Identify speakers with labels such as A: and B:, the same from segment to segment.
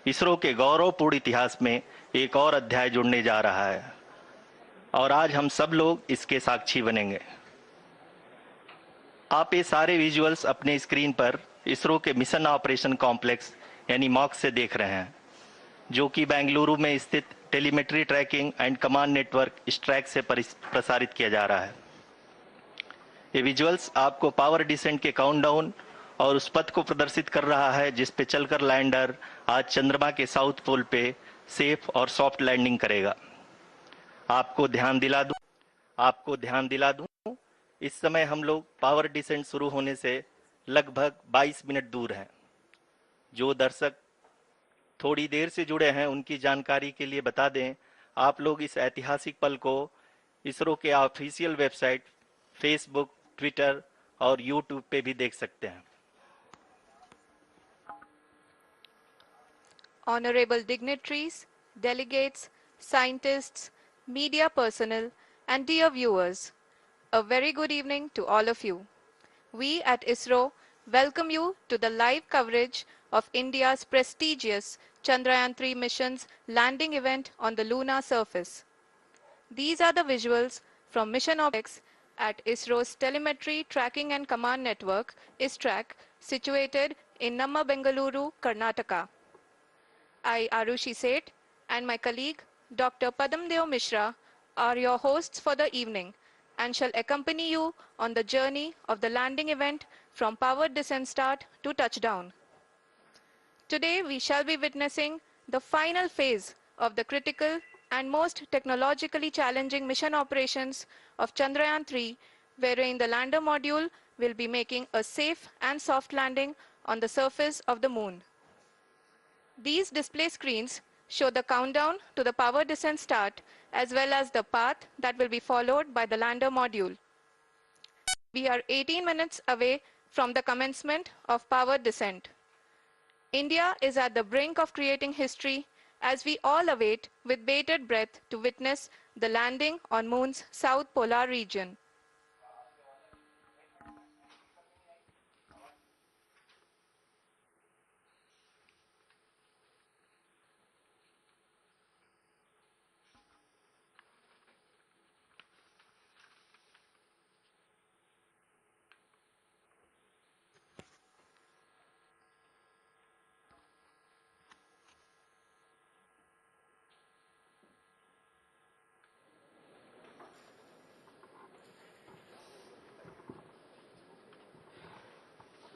A: इसरो के गौरवपूर्ण इतिहास में एक और अध्याय जुड़ने जा रहा है और आज हम सब लोग इसके साक्षी बनेंगे। आप ये सारे विजुअल्स अपने स्क्रीन पर इसरो के मिशन ऑपरेशन कॉम्प्लेक्स यानी मॉक्स से देख रहे हैं, जो कि बेंगलुरु में स्थित telemetry tracking and command network ISTRAC से प्रसारित किया जा रहा है। ये विजुअल्स आपको पावर डिसेंट के काउंटडाउन और उस पथ को प्रदर्शित कर रहा है जिस पे चलकर लैंडर आज चंद्रमा के साउथ पोल पे सेफ और सॉफ्ट लैंडिंग करेगा। आपको ध्यान दिला दूं, इस समय हम लोग पावर डिसेंट शुरू होने से लगभग 22 मिनट दूर हैं। जो दर्शक थोड़ी देर से जुड़े हैं उनकी जानकारी के लिए बता दें, आप लोग इस ऐतिहासिक पल को इसरो के ऑफिशियल वेबसाइट, फेसबुक, ट्विटर और यूट्यूब पे भी देख सकते हैं।
B: Honorable dignitaries, delegates, scientists, media personnel, and dear viewers, a very good evening to all of you. We at ISRO welcome you to the live coverage of India's prestigious Chandrayaan-3 mission's landing event on the lunar surface. These are the visuals from mission objects at ISRO's Telemetry Tracking and Command Network, ISTRAC, situated in Namma, Bengaluru, Karnataka. I, Arushi Seth, and my colleague, Dr. Padamdeo Mishra, are your hosts for the evening and shall accompany you on the journey of the landing event from powered descent start to touchdown. Today, we shall be witnessing the final phase of the critical and most technologically challenging mission operations of Chandrayaan-3, wherein the lander module will be making a safe and soft landing on the surface of the moon. These display screens show the countdown to the power descent start as well as the path that will be followed by the lander module. We are 18 minutes away from the commencement of power descent. India is at the brink of creating history as we all await with bated breath to witness the landing on Moon's south polar region.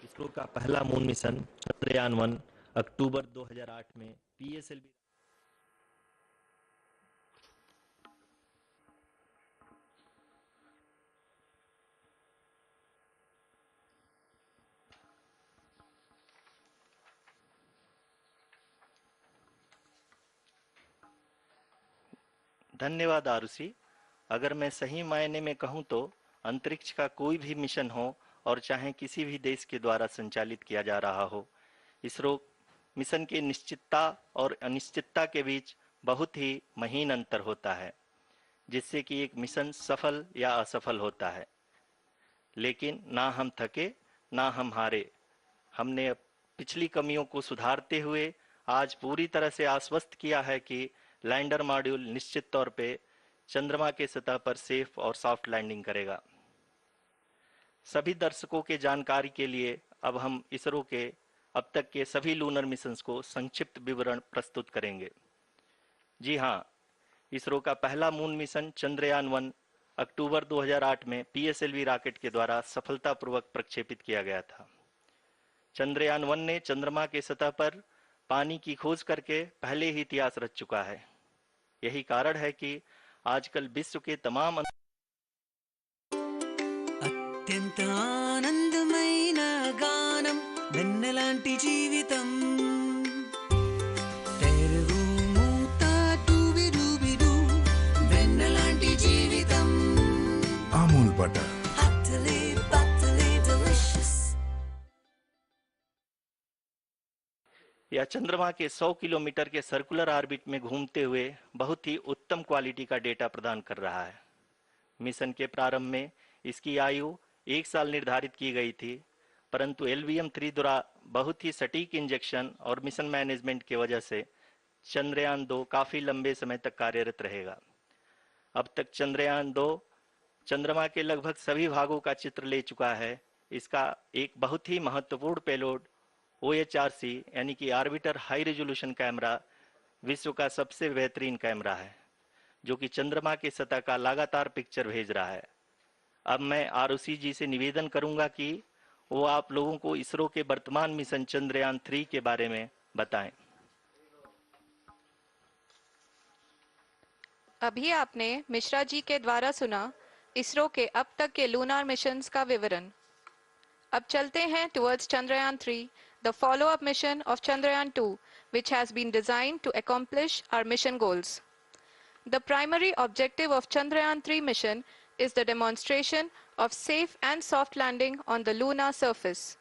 A: ISRO का पहला moon mission Chandrayaan one अक्टूबर 2008 में PSLV धन्यवाद आरुषि। अगर मैं सही मायने में कहूं तो अंतरिक्ष का कोई भी मिशन हो और चाहे किसी भी देश के द्वारा संचालित किया जा रहा हो, इसरो मिशन की निश्चितता और अनिश्चितता के बीच बहुत ही महीन अंतर होता है, जिससे कि एक मिशन सफल या असफल होता है। लेकिन ना हम थके ना हम हारे। हमने पिछली कमियों को सुधारते हुए आज पूरी तरह से आश्वस्त किया है कि लैंडर मॉड्यूल निश्चित तौर पे चंद्रमा के सतह पर सेफ और सॉफ्ट लैंडिंग करेगा। सभी दर्शकों के जानकारी के लिए अब हम इसरो के अब तक के सभी लूनर मिशंस को संक्षिप्त विवरण प्रस्तुत करेंगे। जी हाँ, इसरो का पहला मून मिशन चंद्रयान-1 अक्टूबर 2008 में पीएसएलवी रॉकेट के द्वारा सफलतापूर्वक प्रक्षेपित किया गया था। चंद्रयान-1 ने चंद्रमा के सतह पर पानी की खोज करके पहले ही इतिहास रच चुका है। यही कारण है कि आजकल विश्व के तमाम
C: अत्यंत आनंदमयीन गानम వెన్నెలాంటి జీవితం తెరువు మూత టూబి డూబి డూ వెన్నెలాంటి జీవితం
D: अमूल बटर
C: utterly delicious।
A: या चंद्रमा के 100 किलोमीटर के सर्कुलर ऑर्बिट में घूमते हुए बहुत ही उत्तम क्वालिटी का डेटा प्रदान कर रहा है। मिशन के प्रारंभ में इसकी आयु 1 साल निर्धारित की गई थी परंतु LVM-3 द्वारा बहुत ही सटीक इंजेक्शन और मिशन मैनेजमेंट की वजह से चंद्रयान-2 काफी लंबे समय तक कार्यरत रहेगा। अब तक चंद्रयान-2 चंद्रमा के लगभग सभी भागों का चित्र ले चुका है। इसका एक बहुत ही महत्वपूर्ण पेलोड OHRC यानी कि ऑर्बिटर हाई रेजोल्यूशन कैमरा विश्व का सबसे बेहतरीन कैमरा है, जो कि चंद्रमा की सतह का लगातार पिक्चर भेज रहा है। अब मैं ROC जी से निवेदन करूंगा कि वो आप लोगों को इसरो के वर्तमान मिशन चंद्रयान-3 के बारे में बताएं।
B: अभी आपने मिश्रा जी के द्वारा सुना इसरो के अब तक के लूनार मिशंस का विवरण। अब चलते हैं towards Chandrayaan-3, the follow-up mission of Chandrayaan-2, which has been designed to accomplish our mission goals. The primary objective of Chandrayaan-3 mission is the demonstration of safe and soft landing on the lunar surface.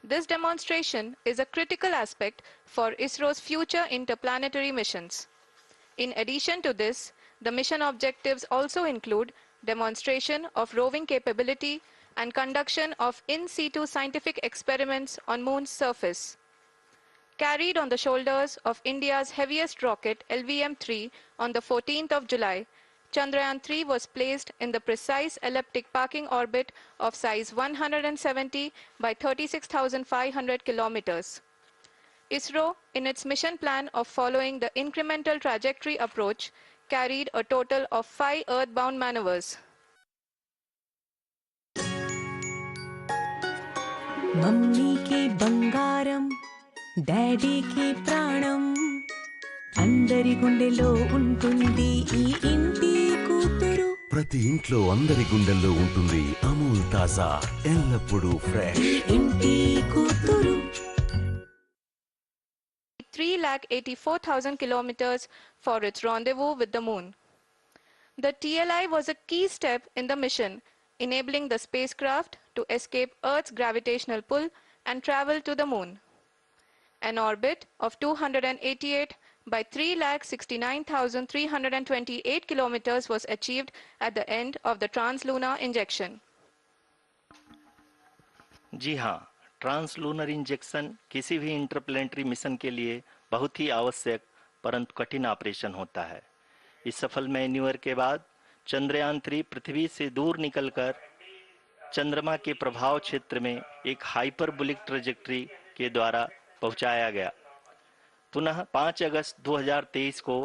B: This demonstration is a critical aspect for ISRO's future interplanetary missions. In addition to this, the mission objectives also include demonstration of roving capability and conduction of in situ scientific experiments on Moon's surface. Carried on the shoulders of India's heaviest rocket LVM-3 on the 14th of July, Chandrayaan-3 was placed in the precise elliptic parking orbit of size 170 by 36,500 kilometers. ISRO, in its mission plan of following the incremental trajectory approach, carried a total of 5 earthbound maneuvers.
C: Mummy కి బంగారం daddy కి ప్రాణం అందరి గుండెలో ఉంటుంది ఈ ఇంటి కూతురు
E: ప్రతి ఇంట్లో అందరి గుండెల్లో ఉంటుంది అమూల్ తాజా ఎల్లప్పుడూ ఫ్రెష్
C: ఈ ఇంటి కూతురు
B: 384,000 kilometers for its rendezvous with the Moon. The TLI was a key step in the mission, enabling the spacecraft to escape Earth's gravitational pull and travel to the Moon. An orbit of 288 by 369,328 kilometers was achieved at the end of the translunar injection.
A: जी हाँ, translunar injection किसी भी interplanetary mission के लिए बहुत ही आवश्यक परंतु कठिन operation होता है। इस सफल मैन्यूवर के बाद चंद्रयान-3 पृथ्वी से दूर निकलकर चंद्रमा के प्रभाव क्षेत्र में एक हाइपरबोलिक ट्रेजेक्टरी के द्वारा पहुंचाया गया। पुनः 5 अगस्त 2023 को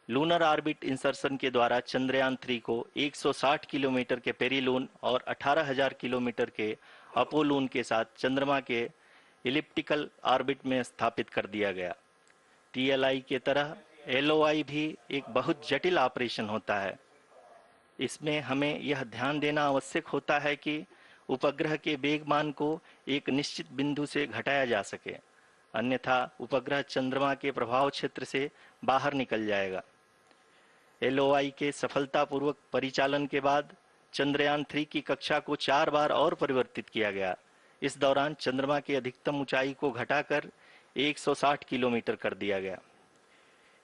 A: लूनर ऑर्बिट इंसर्शन के द्वारा चंद्रयान-3 को 160 किलोमीटर के पेरीलून और 18,000 किलोमीटर के अपोलून के साथ चंद्रमा के इलिप्टिकल ऑर्बिट में स्थापित कर दिया गया। TLI के तरह LOI भी एक बहुत जटिल ऑपरेशन होता है। इसमें हमें यह ध्यान देना आवश्यक होता है कि उपग्रह के वेगमान को एक निश्चित बिंदु से घटाया जा सके, अन्यथा उपग्रह चंद्रमा के प्रभाव क्षेत्र से बाहर निकल जाएगा। LOI के सफलतापूर्वक परिचालन के बाद चंद्रयान-3 की कक्षा को 4 बार और परिवर्तित किया गया। इस दौरान चंद्रमा की अधिकतम ऊंचाई को घटाकर 160 किलोमीटर कर दिया गया।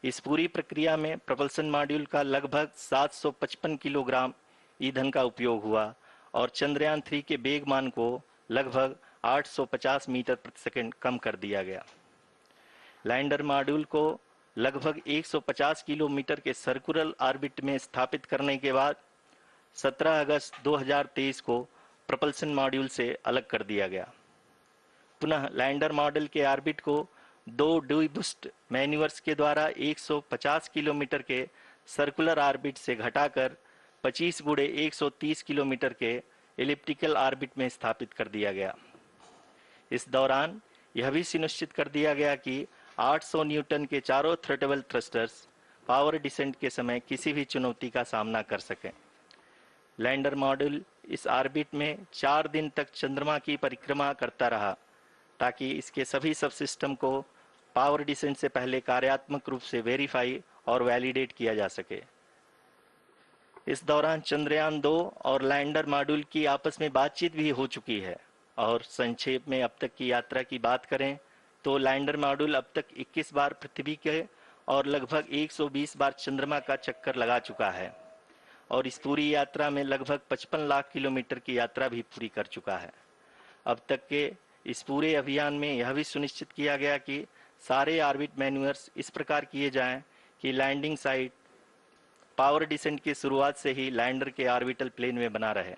A: इस पूरी प्रक्रिया में प्रपल्सन मॉड्यूल का लगभग 755 किलोग्राम ईंधन का उपयोग हुआ और चंद्रयान-3 के वेगमान को लगभग 850 मीटर प्रति सेकंड कम कर दिया गया। लैंडर मॉड्यूल को लगभग 150 किलोमीटर के सर्कुलर ऑर्बिट में स्थापित करने के बाद 17 अगस्त 2023 को प्रपल्सन मॉड्यूल से अलग कर दिया गया। पुनः लैंडर मॉडल के ऑर्बिट को 2 डीबूस्ट मैन्यूवर्स के द्वारा 150 किलोमीटर के सर्कुलर ऑर्बिट से घटाकर 25 गुणे 130 किलोमीटर के एलिप्टिकल ऑर्बिट में स्थापित कर दिया गया। इस दौरान यह भी सुनिश्चित कर दिया गया कि 800 न्यूटन के चारों थ्रटेबल थ्रस्टर्स पावर डिसेंट के समय किसी भी चुनौती का सामना कर सकें। लैंडर मॉड्यूल इस ऑर्बिट में 4 दिन तक चंद्रमा की परिक्रमा करता रहा ताकि इसके सभी सबसिस्टम को पावर डिसेंट से पहले कार्यात्मक रूप से वेरीफाई और वैलिडेट किया जा सके। इस दौरान चंद्रयान-2 और लैंडर मॉड्यूल की आपस में बातचीत भी हो चुकी है। और संक्षेप में अब तक की यात्रा की बात करें तो लैंडर मॉड्यूल अब तक 21 बार पृथ्वी के और लगभग 120 बार चंद्रमा का चक्कर लगा चुका है और इस पूरी यात्रा में लगभग 55 लाख किलोमीटर की यात्रा भी पूरी कर चुका है। अब तक के इस पूरे अभियान में यह भी सुनिश्चित किया गया कि सारे ऑर्बिट मैन्यूअर्स इस प्रकार किए जाएं कि लैंडिंग साइट पावर डिसेंट की शुरुआत से ही लैंडर के ऑर्बिटल प्लेन में बना रहे।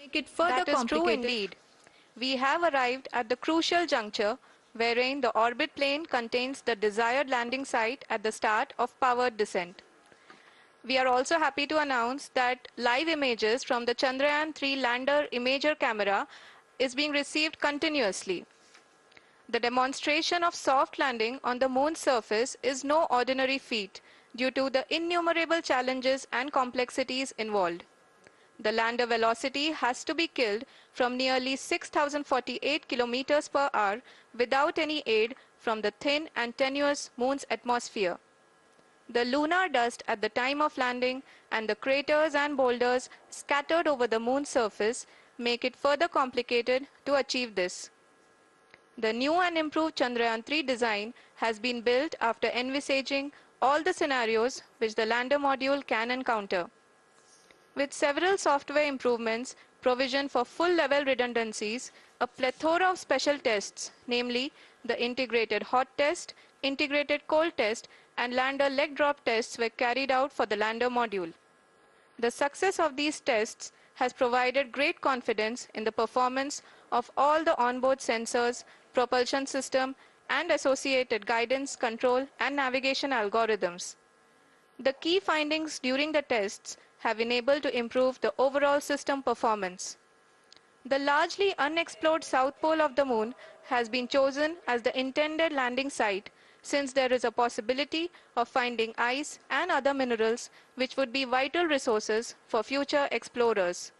C: Make it further
B: That is true
C: complicated.
B: indeed. We have arrived at the crucial juncture wherein the orbit plane contains the desired landing site at the start of powered descent. We are also happy to announce that live images from the Chandrayaan-3 lander imager camera is being received continuously. The demonstration of soft landing on the moon's surface is no ordinary feat due to the innumerable challenges and complexities involved. The lander velocity has to be killed from nearly 6,048 kilometers per hour without any aid from the thin and tenuous moon's atmosphere. The lunar dust at the time of landing and the craters and boulders scattered over the moon's surface make it further complicated to achieve this. The new and improved Chandrayaan-3 design has been built after envisaging all the scenarios which the lander module can encounter. With several software improvements, provision for full-level redundancies, a plethora of special tests, namely the integrated hot test, integrated cold test, and lander leg drop tests were carried out for the lander module. The success of these tests has provided great confidence in the performance of all the onboard sensors, propulsion system, and associated guidance, control, and navigation algorithms. The key findings during the tests have enabled to improve the overall system performance. The largely unexplored south pole of the moon has been chosen as the intended landing site since there is a possibility of finding ice and other minerals which would be vital resources for future explorers.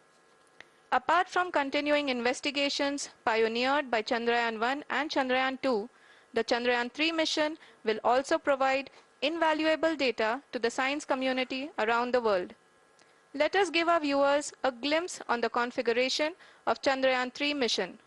B: Apart from continuing investigations pioneered by Chandrayaan-1 and Chandrayaan-2, the Chandrayaan-3 mission will also provide invaluable data to the science community around the world. Let us give our viewers a glimpse on the configuration of Chandrayaan-3 mission.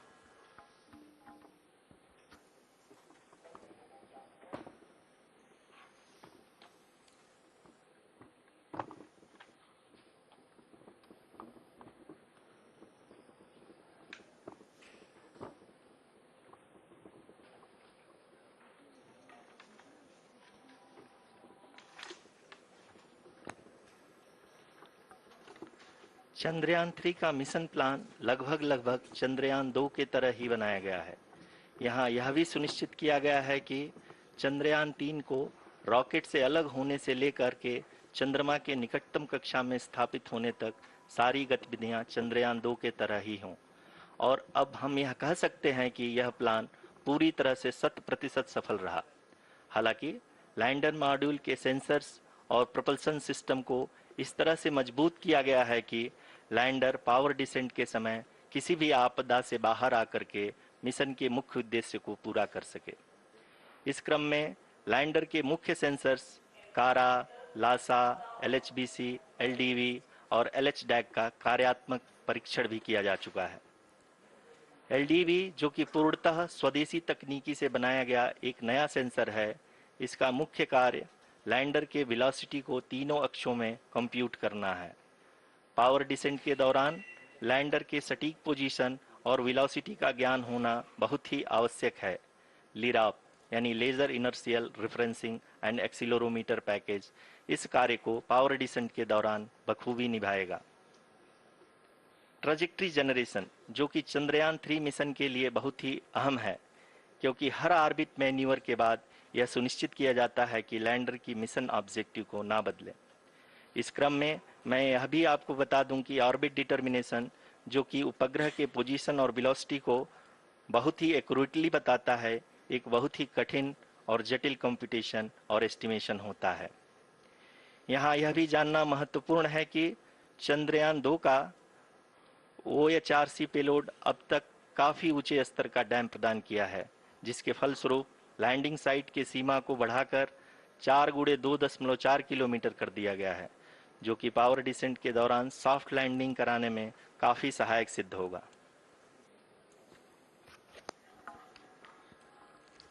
A: Chandrayaan 3 का mission plan लगभग चंद्रयान 2 के तरह ही बनाया गया है। यहाँ यह भी सुनिश्चित किया गया है कि चंद्रयान 3 को रॉकेट से अलग होने से लेकर के चंद्रमा के निकटतम कक्षा में स्थापित होने तक सारी गतिविधियां चंद्रयान 2 के तरह ही हों। और अब हम यह कह सकते हैं कि यह प्लान पूरी तरह से 100% सफल रहा। हालांकि लैंडर मॉड्यूल के सेंसर्स और प्रोपल्शन सिस्टम को इस तरह से मजबूत किया गया है कि लैंडर पावर डिसेंट के समय किसी भी आपदा से बाहर आकर के मिशन के मुख्य उद्देश्य को पूरा कर सके। इस क्रम में लैंडर के मुख्य सेंसर्स कारा, लासा, एलएचबीसी, एलडीवी और एलएचडैक का कार्यात्मक परीक्षण भी किया जा चुका है। एलडीवी, जो कि पूर्णतः स्वदेशी तकनीकी से बनाया गया एक नया सेंसर है, इसका मुख्य कार्य लैंडर के वेलोसिटी को तीनों अक्षों में कंप्यूट करना है। पावर डिसेंट के दौरान लैंडर के सटीक पोजीशन और वेलोसिटी का ज्ञान होना बहुत ही आवश्यक है। लिराप यानी laser inertial referencing and accelerometer package इस कार्य को पावर डिसेंट के दौरान बखूबी निभाएगा। ट्रैजेक्टरी जनरेशन, जो कि चंद्रयान 3 मिशन के लिए बहुत ही अहम है, क्योंकि हर ऑर्बिट मैन्यूवर के बाद यह सुनिश्चित किया जाता है कि लैंडर की मिशन ऑब्जेक्टिव को ना बदले। इस क्रम में मैं यह भी आपको बता दूं कि ऑर्बिट डिटर्मिनेशन, जो कि उपग्रह के पोजीशन और वेलोसिटी को बहुत ही एक्यूरेटली बताता है, एक बहुत ही कठिन और जटिल कंप्यूटेशन और एस्टिमेशन होता है। यहाँ यह भी जानना महत्वपूर्ण है कि चंद्रयान 2 का OHRC पेलोड अब तक काफ़ी ऊंचे स्तर का डैम प्रदान किया है, जिसके फलस्वरूप लैंडिंग साइट की सीमा को बढ़ाकर 4 × 2.4 किलोमीटर कर दिया गया है, जो कि पावर डिसेंट के दौरान सॉफ्ट लैंडिंग कराने में काफ़ी सहायक सिद्ध होगा।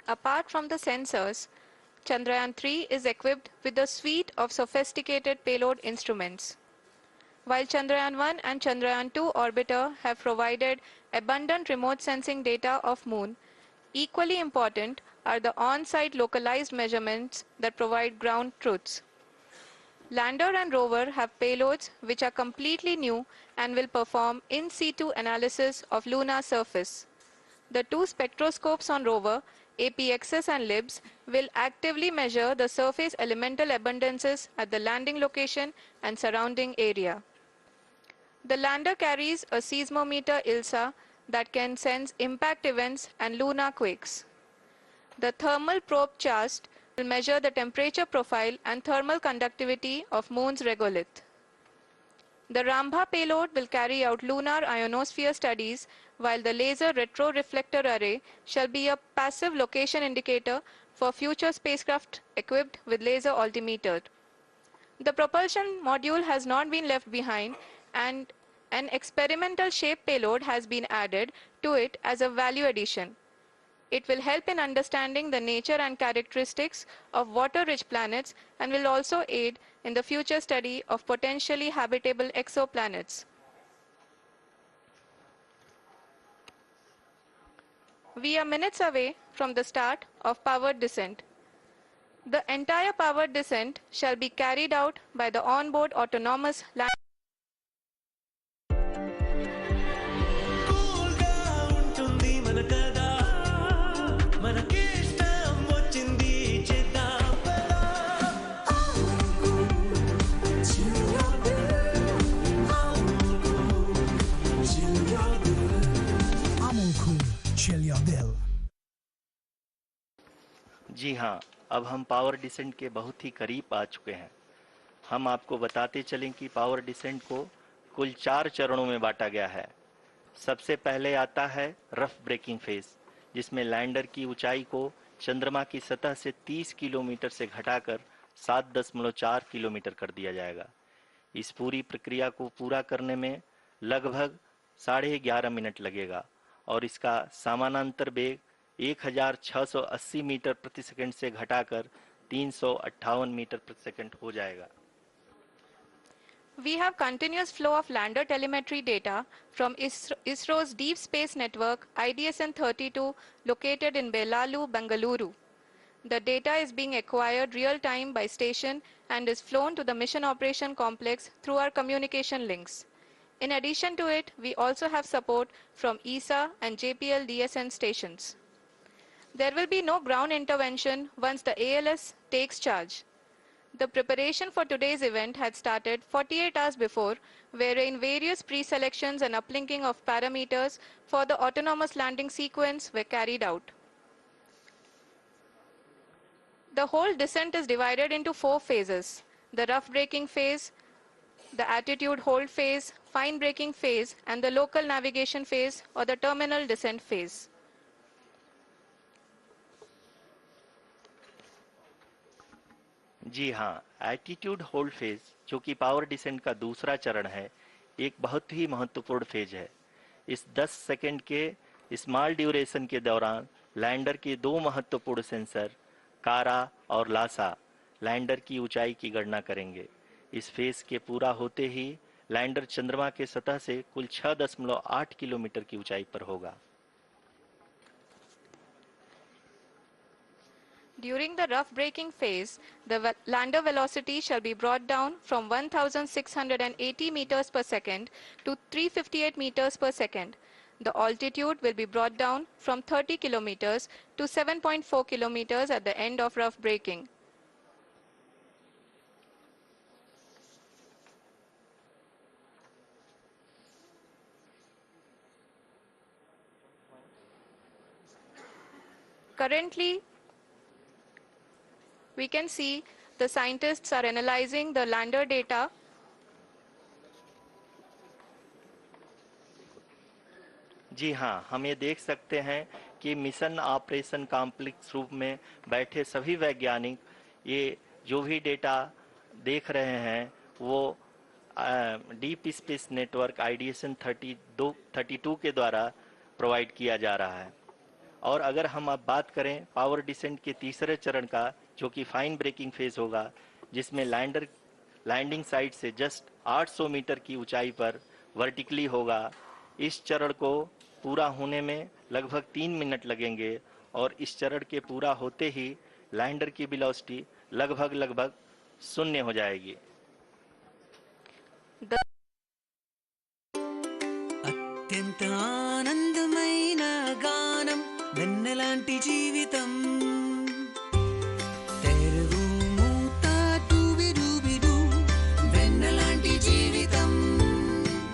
B: Apart from the sensors, Chandrayaan-3 is equipped with a suite of sophisticated payload instruments. While Chandrayaan-1 and Chandrayaan-2 orbiter have provided abundant remote sensing data of Moon, equally important are the on-site localized measurements that provide ground truths. Lander and rover have payloads which are completely new and will perform in situ analysis of lunar surface. The two spectroscopes on rover, APXS and LIBS, will actively measure the surface elemental abundances at the landing location and surrounding area. The lander carries a seismometer ILSA that can sense impact events and lunar quakes. The thermal probe CHAST will measure the temperature profile and thermal conductivity of Moon's regolith. The Rambha payload will carry out lunar ionosphere studies, while the laser retroreflector array shall be a passive location indicator for future spacecraft equipped with laser altimeter. The propulsion module has not been left behind, and an experimental shape payload has been added to it as a value addition. It will help in understanding the nature and characteristics of water-rich planets and will also aid in the future study of potentially habitable exoplanets. We are minutes away from the start of powered descent. The entire powered descent shall be carried out by the onboard autonomous land.
A: जी हाँ, अब हम power descent के बहुत ही करीब आ चुके हैं। हम आपको बताते चलें कि पावर डिसेंट को कुल 4 चरणों में बांटा गया है। सबसे पहले आता है रफ ब्रेकिंग फेज, जिसमें लैंडर की ऊंचाई को चंद्रमा की सतह से 30 किलोमीटर से घटाकर 7.4 किलोमीटर कर दिया जाएगा। इस पूरी प्रक्रिया को पूरा करने में लगभग 11.5 मिनट लगेगा और इसका समानांतर वेग 1680 मीटर प्रति सेकंड से घटाकर 358 मीटर प्रति सेकंड हो जाएगा।
B: We have continuous flow of lander telemetry data from ISRO's Deep Space Network IDSN-32 located in Belalu, Bengaluru. The data is being acquired real-time by station and is flown to the Mission Operation Complex through our communication links. In addition to it, we also have support from ESA and JPL DSN stations. There will be no ground intervention once the ALS takes charge. The preparation for today's event had started 48 hours before, wherein various pre-selections and uplinking of parameters for the autonomous landing sequence were carried out. The whole descent is divided into 4 phases: the rough braking phase, the attitude hold phase, fine braking phase, and the local navigation phase or the terminal descent phase.
A: जी हाँ, attitude hold phase, जो कि power descent का दूसरा चरण है, एक बहुत ही महत्वपूर्ण फेज है। इस 10 सेकंड के स्मॉल ड्यूरेशन के दौरान लैंडर के 2 महत्वपूर्ण सेंसर कारा और लासा लैंडर की ऊंचाई की गणना करेंगे। इस फेज के पूरा होते ही लैंडर चंद्रमा के सतह से कुल 6.8 किलोमीटर की ऊंचाई पर होगा।
B: During the rough braking phase, the lander velocity shall be brought down from 1680 meters per second to 358 meters per second. The altitude will be brought down from 30 kilometers to 7.4 kilometers at the end of rough braking. Currently, we can see the scientists are analyzing the lander data.
A: जी हाँ, हम ये देख सकते हैं कि mission operation complex रूप में बैठे सभी वैज्ञानिक ये जो भी डेटा देख रहे हैं वो डीप स्पेस नेटवर्क IDSN 32 के द्वारा प्रोवाइड किया जा रहा है। और अगर हम अब बात करें पावर डिसेंट के तीसरे चरण का, जो कि फाइन ब्रेकिंग फेज होगा, जिसमें लैंडिंग साइट से जस्ट 800 मीटर की ऊंचाई पर वर्टिकली होगा। इस चरण को पूरा होने में लगभग 3 मिनट लगेंगे और इस चरण के पूरा होते ही लैंडर की वेलोसिटी लगभग शून्य हो जाएगी।
F: అత్యంత ఆనందమైన గానం వెన్నెలాంటి జీవితం తెరువు మూత టూబిడూబిడూ వెన్నెలాంటి జీవితం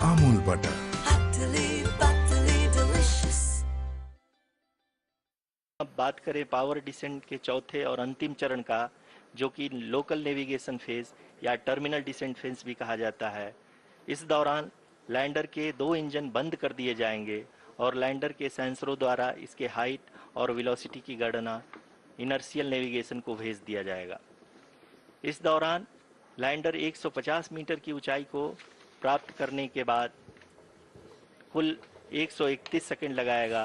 D: अमूल बटर।
F: అత్తలే పత్తలే delicious।
A: अब बात करें पावर डिसेंट के चौथे और अंतिम चरण का, जो कि लोकल नेविगेशन फेज या टर्मिनल डिसेंट फेज भी कहा जाता है। इस दौरान लैंडर के 2 इंजन बंद कर दिए जाएंगे और लैंडर के सेंसरों द्वारा इसके हाइट और वेलोसिटी की गणना इनर्शियल नेविगेशन को भेज दिया जाएगा। इस दौरान लैंडर 150 मीटर की ऊंचाई को प्राप्त करने के बाद कुल 131 सेकंड लगाएगा।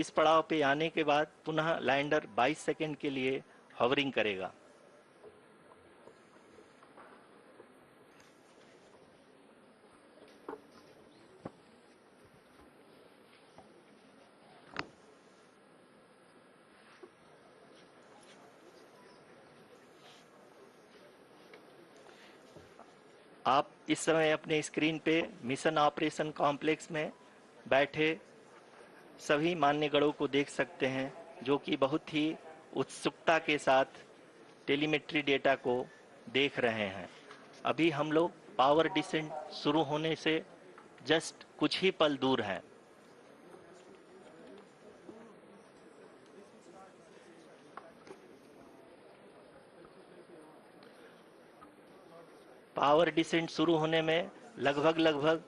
A: इस पड़ाव पे आने के बाद पुनः लैंडर 22 सेकंड के लिए हवरिंग करेगा। आप इस समय अपने स्क्रीन पे मिशन ऑपरेशन कॉम्प्लेक्स में बैठे सभी मान्यगणों को देख सकते हैं, जो कि बहुत ही उत्सुकता के साथ टेलीमेट्री डेटा को देख रहे हैं। अभी हम लोग पावर डिसेंट शुरू होने से जस्ट कुछ ही पल दूर हैं। पावर डिसेंट शुरू होने में लगभग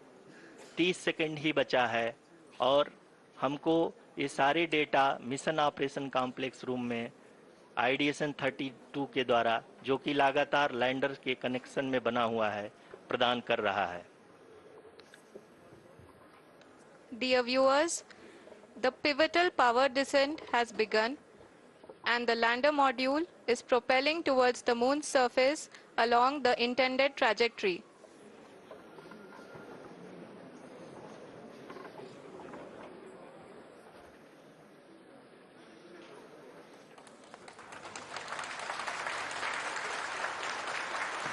A: 30 सेकंड ही बचा है और हमको ये सारे data mission operation complex room में आईडीएसएन 32 के द्वारा, जो कि लगातार लैंडर के कनेक्शन में बना हुआ है, प्रदान कर रहा है।
B: Dear viewers, the pivotal power descent has begun and the lander module is propelling towards the moon's surface along the intended trajectory.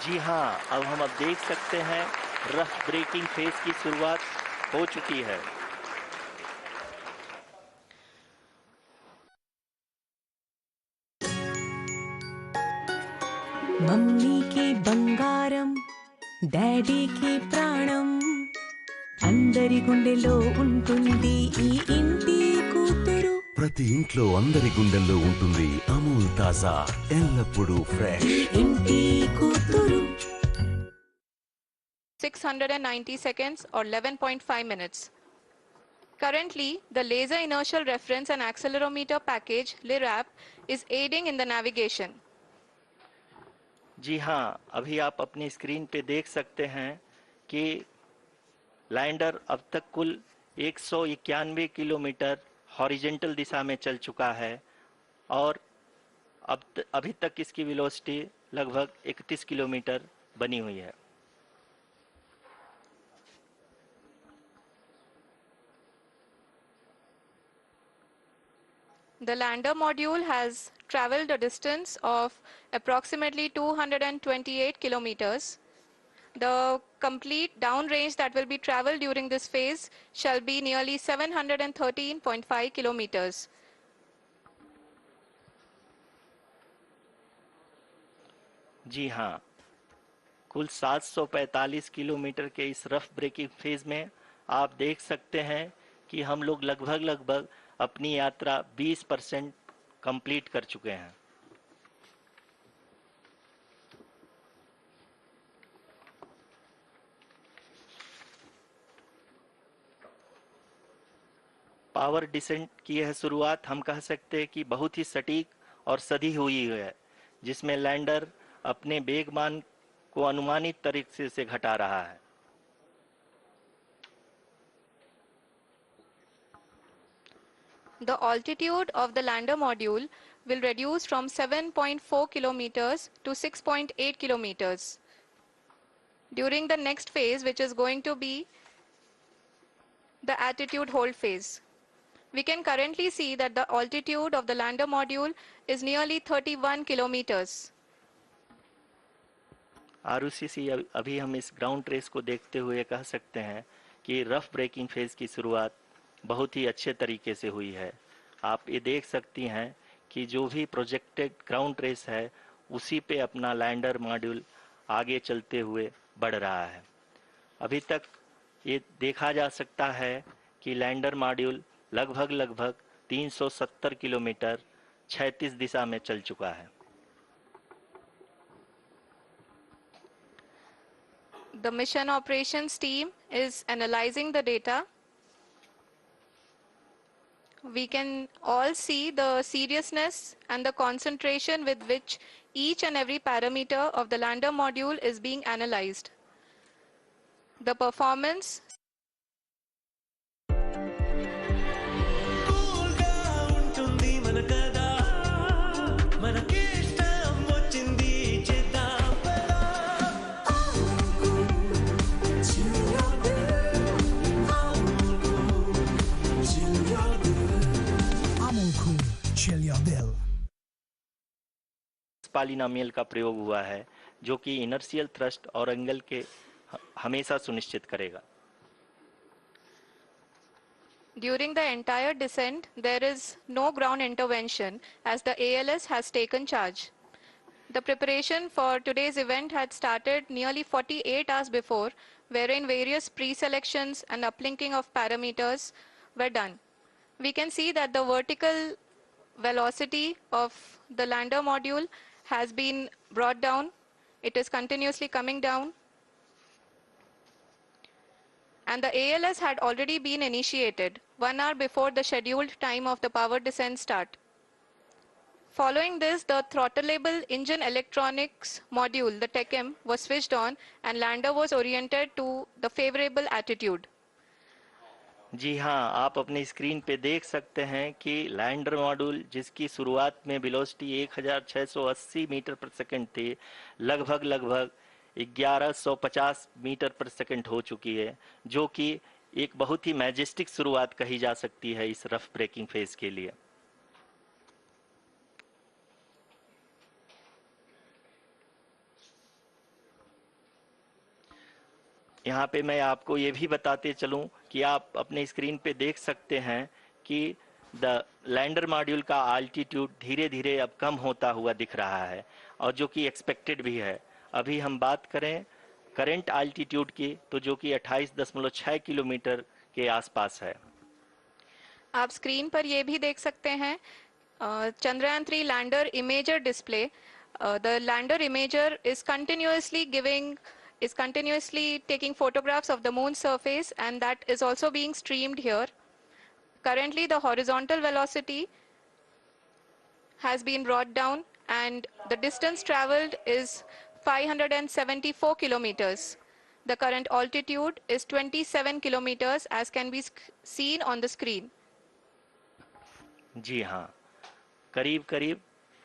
A: जी हाँ, अब देख सकते हैं रफ ब्रेकिंग फेज की शुरुआत हो चुकी है।
F: మమ్మీకి బంగారం డాడీకి ప్రాణం అందరి గుండెలో ఉంటుంది ఈ ఇంటి కూతురు
E: ప్రతి ఇంట్లో అందరి గుండెల్లో ఉంటుంది అమూల్ తాజా ఎల్లప్పుడూ ఫ్రెష్
F: ఈ ఇంటి కూతురు
B: 690 seconds or 11.5 minutes. Currently, the Laser Inertial Reference and Accelerometer package (LIRAP) is aiding in the navigation.
A: जी हाँ, अभी आप अपनी स्क्रीन पे देख सकते हैं कि लैंडर अब तक कुल 191 किलोमीटर हॉरिजेंटल दिशा में चल चुका है और अभी तक इसकी वेलोसिटी लगभग 31 किलोमीटर बनी हुई है।
B: The lander module has traveled a distance of approximately 228 kilometers. The complete downrange that will be traveled during this phase shall be nearly 713.5 kilometers.
A: जी हाँ, कुल 745 किलोमीटर के इस रफ ब्रेकिंग फेज में आप देख सकते हैं कि हम लोग लगभग अपनी यात्रा 20% कंप्लीट कर चुके हैं। पावर डिसेंट की यह शुरुआत हम कह सकते हैं कि बहुत ही सटीक और सधी हुई है, जिसमें लैंडर अपने वेगमान को अनुमानित तरीके से घटा रहा है।
B: The altitude of the lander module will reduce from 7.4 kilometers to 6.8 kilometers. during the next phase, which is going to be the attitude hold phase. We can currently see that the altitude of the lander module is nearly 31 kilometers.
A: Arushi, अभी हम इस ground trace को देखते हुए कह सकते हैं कि रफ ब्रेकिंग फेज की शुरुआत बहुत ही अच्छे तरीके से हुई है। आप ये देख सकती हैं कि जो भी प्रोजेक्टेड ग्राउंड ट्रेस है उसी पे अपना लैंडर मॉड्यूल आगे चलते हुए बढ़ रहा है। अभी तक ये देखा जा सकता है कि लैंडर मॉड्यूल लगभग 370 किलोमीटर क्षैतिज दिशा में चल चुका है।
B: The mission operations team is analyzing the data. We can all see the seriousness and the concentration with which each and every parameter of the lander module is being analyzed. The performance
A: polynomial का प्रयोग हुआ है जो कि inertial thrust और angle के हमेशा सुनिश्चित करेगा।
B: during the entire descent, there is no ground intervention as the ALS has taken charge. The preparation for today's event had started nearly 48 hours before, wherein various pre-selections and uplinking of parameters were done. We can see that the vertical velocity of the lander module has been brought down. It is continuously coming down. And the ALS had already been initiated 1 hour before the scheduled time of the power descent start. Following this, the throttleable engine electronics module, the TECM, was switched on and lander was oriented to the favorable attitude.
A: जी हाँ, आप अपनी screen पे देख सकते हैं कि lander module जिसकी शुरुआत में वेलोसिटी 1680 मीटर पर सेकंड थी, लगभग 1150 मीटर पर सेकंड हो चुकी है, जो कि एक बहुत ही मैजेस्टिक शुरुआत कही जा सकती है इस रफ ब्रेकिंग फेज के लिए। यहाँ पे मैं आपको ये भी बताते चलूं कि आप अपने स्क्रीन पे देख सकते हैं कि द लैंडर मॉड्यूल का आल्टीट्यूड धीरे धीरे अब कम होता हुआ दिख रहा है और जो कि एक्सपेक्टेड भी है। अभी हम बात करें करंट आल्टीट्यूड की तो जो कि 28.6 किलोमीटर के आसपास है।
B: आप स्क्रीन पर ये भी देख सकते हैं Chandrayaan 3 lander imager display. The lander imager is continuously taking photographs of the moon surface, and that is also being streamed here. Currently the horizontal velocity has been brought down and the distance traveled is 574 kilometers. The current altitude is 27 kilometers as can be seen on the screen.
A: जी हाँ, करीब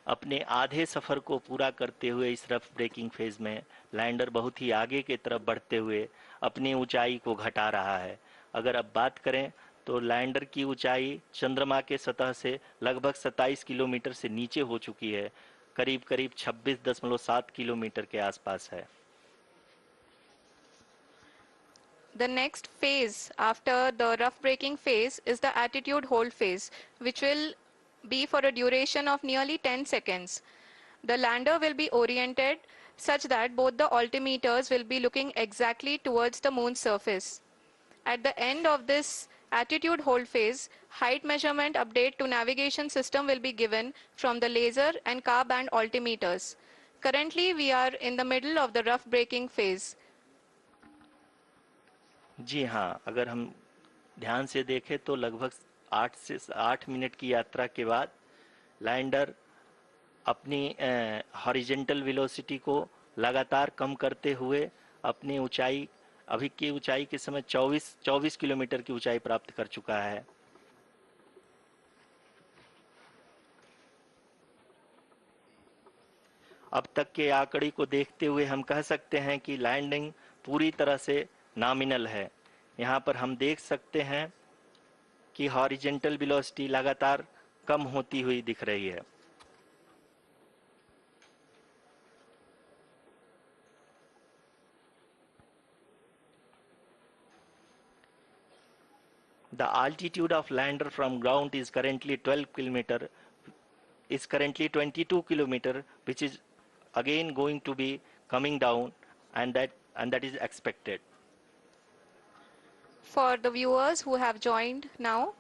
A: अपने आधे सफर को पूरा करते हुए इस rough breaking phase में लैंडर बहुत ही आगे की तरफ बढ़ते हुए अपनी ऊंचाई को घटा रहा है। अगर अब बात करें तो लैंडर की ऊंचाई चंद्रमा के सतह से लगभग 27 किलोमीटर से नीचे हो चुकी है, करीब 26.7 किलोमीटर के आसपास है।
B: The next phase after the rough braking phase is the attitude hold phase, which will be for a duration of nearly 10 seconds. The lander will be oriented such that both the altimeters will be looking exactly towards the moon's surface. At the end of this attitude hold phase, height measurement update to navigation system will be given from the laser and car band altimeters. Currently, we are in the middle of the rough braking phase.
A: जी हाँ, अगर हम ध्यान से देखें तो लगभग 8 minute की यात्रा के बाद लैंडर अपनी हॉरिजेंटल वेलोसिटी को लगातार कम करते हुए अपनी ऊंचाई अभी की ऊंचाई के समय 24 किलोमीटर की ऊंचाई प्राप्त कर चुका है। अब तक के आंकड़े को देखते हुए हम कह सकते हैं कि लैंडिंग पूरी तरह से नॉमिनल है। यहाँ पर हम देख सकते हैं कि हॉरिजेंटल वेलोसिटी लगातार कम होती हुई दिख रही है। The altitude of lander from ground is currently 22 kilometer, which is again going to be coming down, and that is expected.
B: For the viewers who have joined now,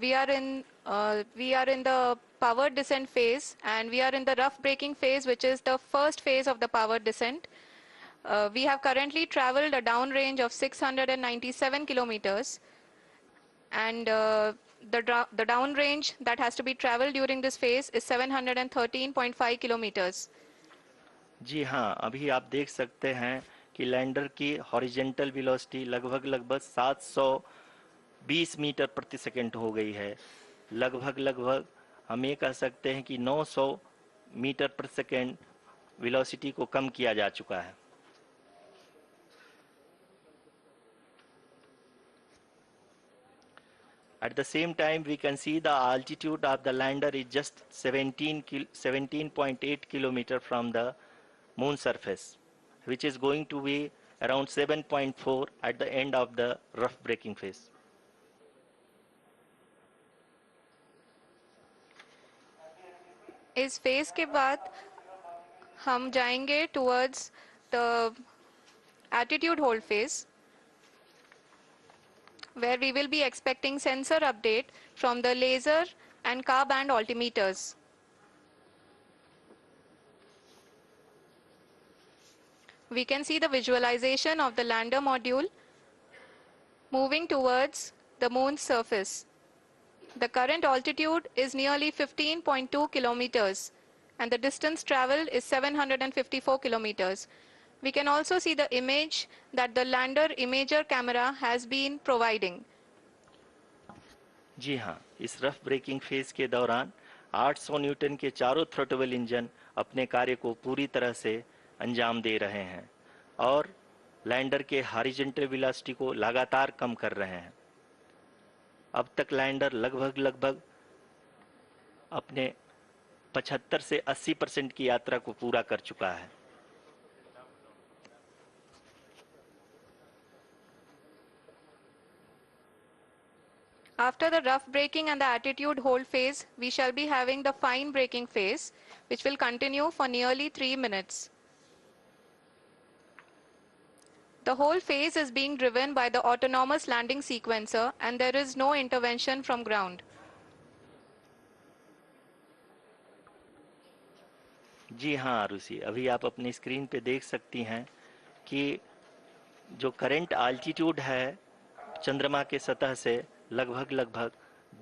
B: we are in the power descent phase, and we are in the rough braking phase, which is the first phase of the power descent. We have currently traveled a downrange of 697 kilometers, and the downrange that has to be traveled during this phase is 713.5 kilometers.
A: जी हाँ, अभी आप देख सकते हैं कि lander की horizontal velocity लगभग 720 metre प्रति सेकंड हो गई है। लगभग हम ये कह सकते हैं कि 900 मीटर प्रति सेकंड वेलोसिटी को कम किया जा चुका है। At the same time, we can see the altitude of the lander is just 17.8 kilometer from the moon surface, which is going to be around 7.4 at the end of the rough braking phase.
B: इस phase के बाद हम जाएंगे towards the attitude hold phase, where we will be expecting sensor update from the laser and car band altimeters. We can see the visualization of the lander module moving towards the moon's surface. The current altitude is nearly 15.2 kilometers, and the distance traveled is 754 kilometers. We can also see the image that the lander imager camera has been providing.
A: जी हाँ, इस rough breaking phase के दौरान 800 Newton के चारों throttle engine अपने कार्य को पूरी तरह से अंजाम दे रहे हैं और लैंडर के हॉरिजॉन्टल वेलोसिटी को लगातार कम कर रहे हैं। अब तक लैंडर लगभग अपने 75 से 80% की यात्रा को पूरा कर चुका है।
B: After the rough braking and the attitude hold phase, we shall be having the fine braking phase, which will continue for nearly 3 minutes. The whole phase is being driven by the autonomous landing sequencer, and there is no intervention from ground.
A: जी हाँ आरुषि, अभी आप अपनी screen पे देख सकती हैं कि जो करंट आल्टीट्यूड है चंद्रमा के सतह से लगभग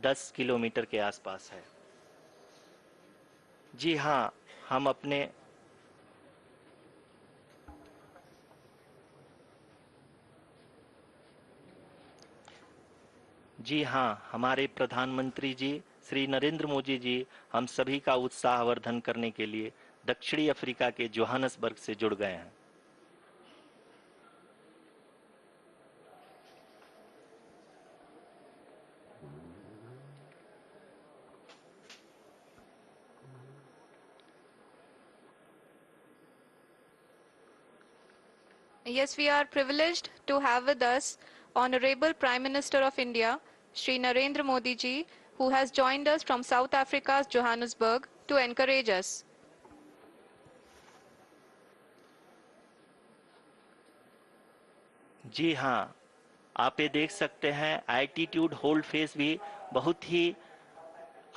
A: 10 किलोमीटर के आसपास है। जी हाँ, हमारे प्रधानमंत्री जी श्री नरेंद्र मोदी जी हम सभी का उत्साहवर्धन करने के लिए दक्षिणी अफ्रीका के जोहानसबर्ग से जुड़ गए हैं।
B: Yes, we are privileged to have with us Honorable Prime Minister of India, Shri Narendra Modi ji, who has joined us from South Africa's Johannesburg to encourage us.
A: जी हाँ, आप ये देख सकते हैं एल्टीट्यूड होल्ड फेज भी बहुत ही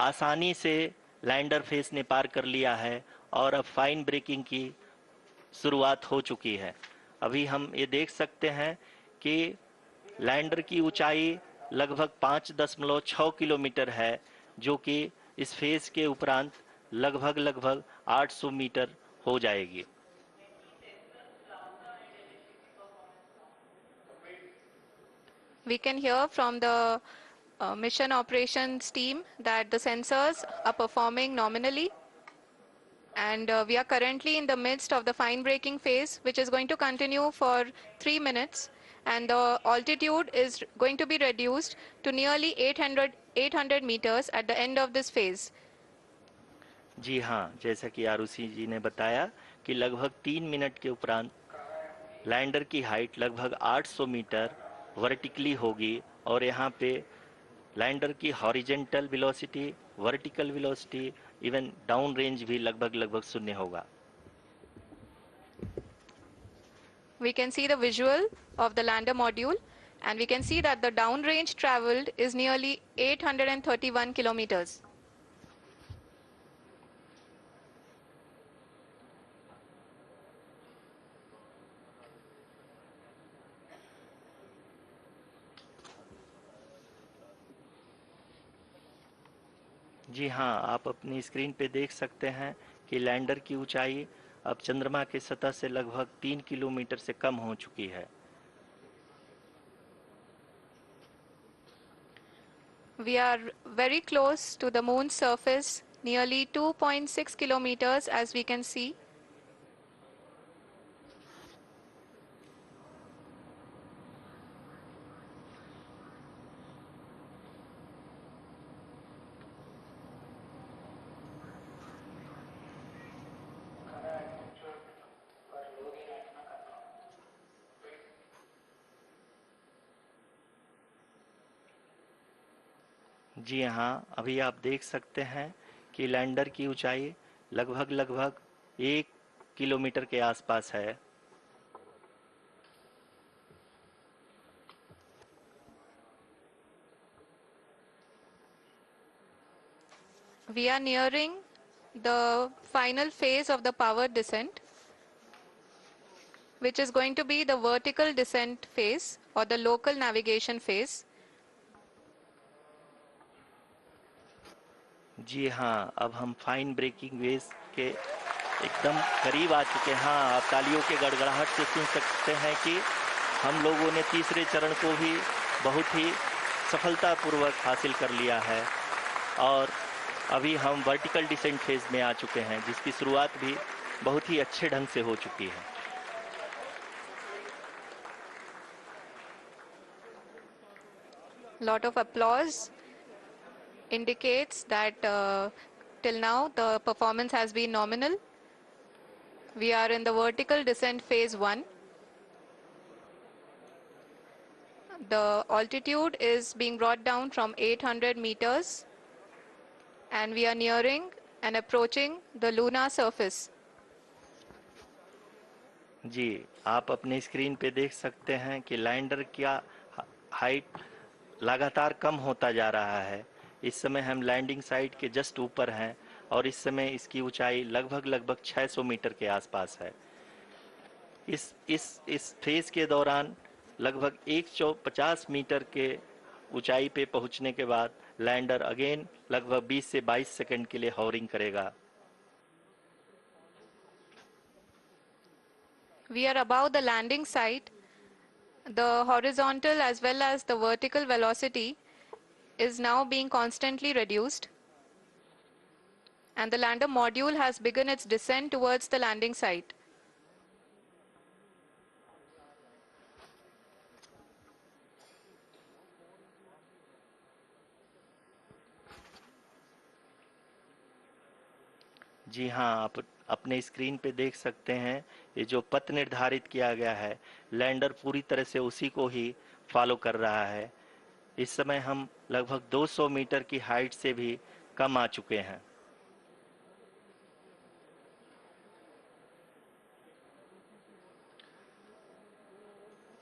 A: आसानी से लैंडर फेज ने पार कर लिया है और अब फाइन ब्रेकिंग की शुरुआत हो चुकी है। अभी हम ये देख सकते हैं कि लैंडर की ऊंचाई लगभग 5.6 किलोमीटर है, जो कि इस फेज के उपरांत लगभग 800 मीटर हो जाएगी।
B: We can hear from the mission operations team that the sensors are performing nominally. And we are currently in the midst of the fine braking phase, which is going to continue for 3 minutes. And the altitude is going to be reduced to nearly 800 meters at the end of this phase.
A: जी हाँ, जैसा कि आरुषि जी ने बताया कि लगभग 3 minute के उपरांत lander की हाइट लगभग 800 मीटर वर्टिकली होगी और यहाँ पे लैंडर की horizontal velocity, vertical velocity, even down range भी लगभग शून्य होगा।
B: We can see the visual of the lander module, and we can see that the downrange traveled is nearly 831 kilometers.
A: जी हाँ, आप अपनी स्क्रीन पे देख सकते हैं कि लैंडर की ऊंचाई अब चंद्रमा की सतह से लगभग 3 किलोमीटर से कम हो चुकी है।
B: We are very close to the moon's surface, nearly 2.6 kilometers as we can see.
A: जी हाँ, अभी आप देख सकते हैं कि लैंडर की ऊंचाई लगभग 1 किलोमीटर के आसपास है।
B: We are nearing the final phase of the power descent, which is going to be the vertical descent phase or the local navigation phase.
A: जी हाँ, अब हम फाइन ब्रेकिंग वेव के एकदम करीब आ चुके हैं। हाँ, आप तालियों के गड़गड़ाहट से सुन सकते हैं कि हम लोगों ने तीसरे चरण को भी बहुत ही सफलतापूर्वक हासिल कर लिया है और अभी हम वर्टिकल डिसेंट फेज में आ चुके हैं, जिसकी शुरुआत भी बहुत ही अच्छे ढंग से हो चुकी है।
B: Lot of applause indicates that till now the performance has been nominal. We are in the vertical descent phase 1. The altitude is being brought down from 800 meters and we are nearing and approaching the lunar surface.
A: जी, आप अपने screen पे देख सकते हैं कि lander का height लगातार कम होता जा रहा है। इस समय हम लैंडिंग साइट के जस्ट ऊपर हैं और इस समय इसकी ऊंचाई लगभग 600 मीटर के आसपास है। इस फेज के दौरान लगभग 150 मीटर के ऊंचाई पे पहुंचने के बाद लैंडर अगेन लगभग 20 से 22 सेकंड के लिए हॉवरिंग करेगा।
B: We are above the landing site. The horizontal as well as the vertical velocity is now being constantly reduced. And the lander module has begun its descent towards the landing site.
A: जी हाँ, आप अपने screen पे देख सकते हैं ये जो पथ निर्धारित किया गया है, लैंडर पूरी तरह से उसी को ही फॉलो कर रहा है। इस समय हम लगभग 200 मीटर की हाइट से भी कम आ चुके हैं।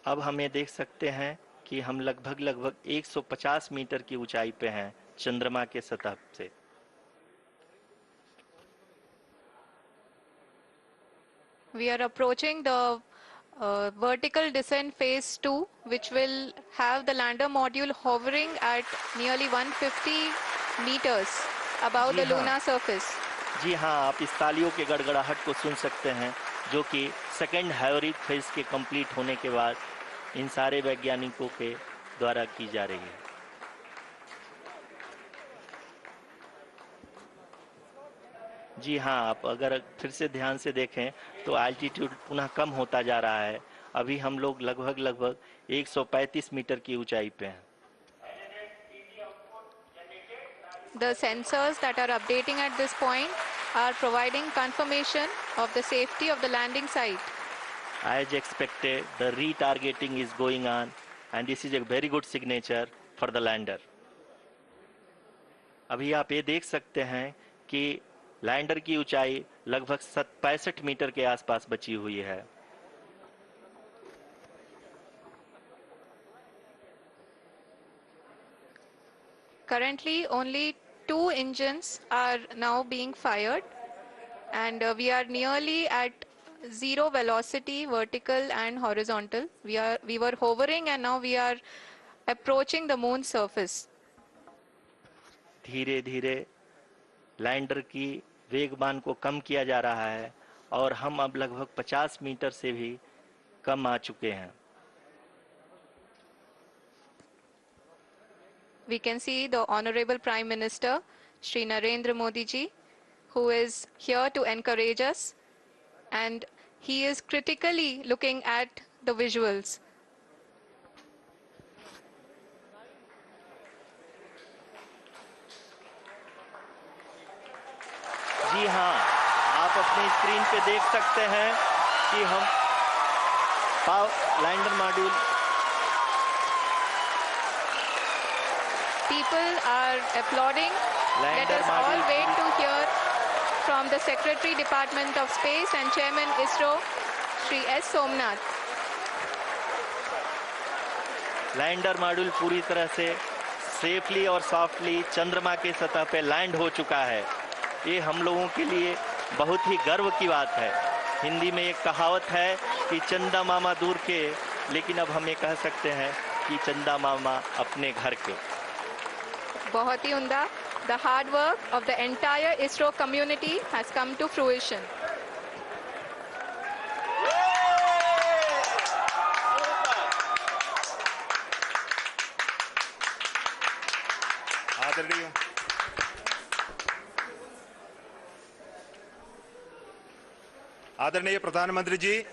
A: अब हम ये देख सकते हैं कि हम लगभग 150 मीटर की ऊंचाई पे हैं चंद्रमा के सतह से।
B: We are approaching the vertical descent phase 2, which will have the lander module hovering at nearly 150 meters above
A: ji
B: the
A: हाँ।
B: lunar surface.
A: जी हाँ, आप इस तालियों के गड़गड़ाहट को सुन सकते हैं, जो कि सेकेंड हाइब्रिड फेज के कंप्लीट होने के बाद इन सारे वैज्ञानिकों के द्वारा की जा रही है। जी हाँ, आप अगर फिर से ध्यान से देखें तो एल्टीट्यूड पुनः कम होता जा रहा है। अभी हम लोग लगभग 135 मीटर की ऊंचाई पे हैं।
B: The sensors that are updating at this point are providing confirmation of the safety of the landing site.
A: As expected, the retargeting is going on and this is a very good signature for the lander. अभी आप ये देख सकते हैं कि lander की ऊंचाई लगभग 65 मीटर के आसपास बची हुई है।
B: Currently, only 2 engines are now being fired, and we are nearly at zero velocity, vertical and horizontal. We were hovering, and now we are approaching the moon's surface.
A: धीरे धीरे लैंडर की वेगमान को कम किया जा रहा है और हम अब लगभग 50 मीटर से भी कम आ चुके हैं।
B: We can see the Honorable Prime Minister, Shri Narendra Modi ji, who is here to encourage us, and he is critically looking at the visuals.
A: जी हाँ, आप अपनी स्क्रीन पे देख सकते हैं कि हम lander module
B: People are applauding. Let us all wait to hear from the Secretary Department of Space and Chairman ISRO, Shri S. Somnath.
A: Lander module पूरी तरह से सेफली और सॉफ्टली चंद्रमा के सतह पे लैंड हो चुका है। ये हम लोगों के लिए बहुत ही गर्व की बात है। हिंदी में एक कहावत है कि चंदा मामा दूर के, लेकिन अब हम ये कह सकते हैं कि चंदा मामा अपने घर के।
B: बहुत ही उम्दा. The hard work of the entire ISRO community has come to fruition.
G: आदरणीय प्रधानमंत्री जी,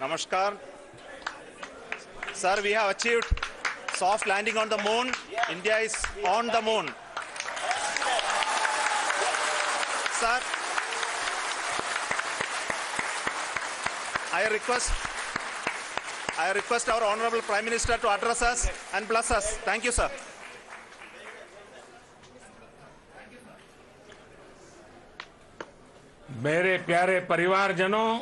G: नमस्कार. Sir, we have achieved soft landing on the moon. India is on the moon. Sir, I request our Honorable Prime Minister to address us and bless us. Thank you, sir.
H: मेरे प्यारे परिवारजनों,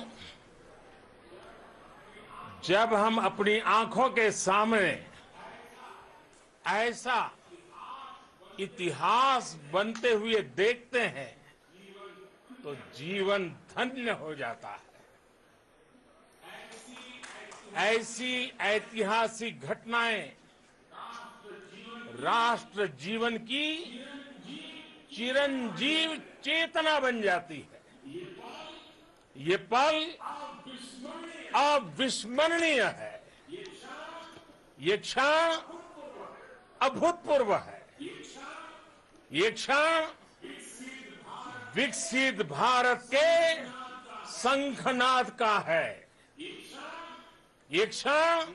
H: जब हम अपनी आंखों के सामने ऐसा इतिहास बनते हुए देखते हैं तो जीवन धन्य हो जाता है। ऐसी ऐतिहासिक घटनाएं राष्ट्र जीवन की चिरंजीव चेतना बन जाती है। ये पल अविस्मरणीय है। ये क्षण अभूतपूर्व है। ये क्षण विकसित भारत के शंखनाद का है। ये क्षण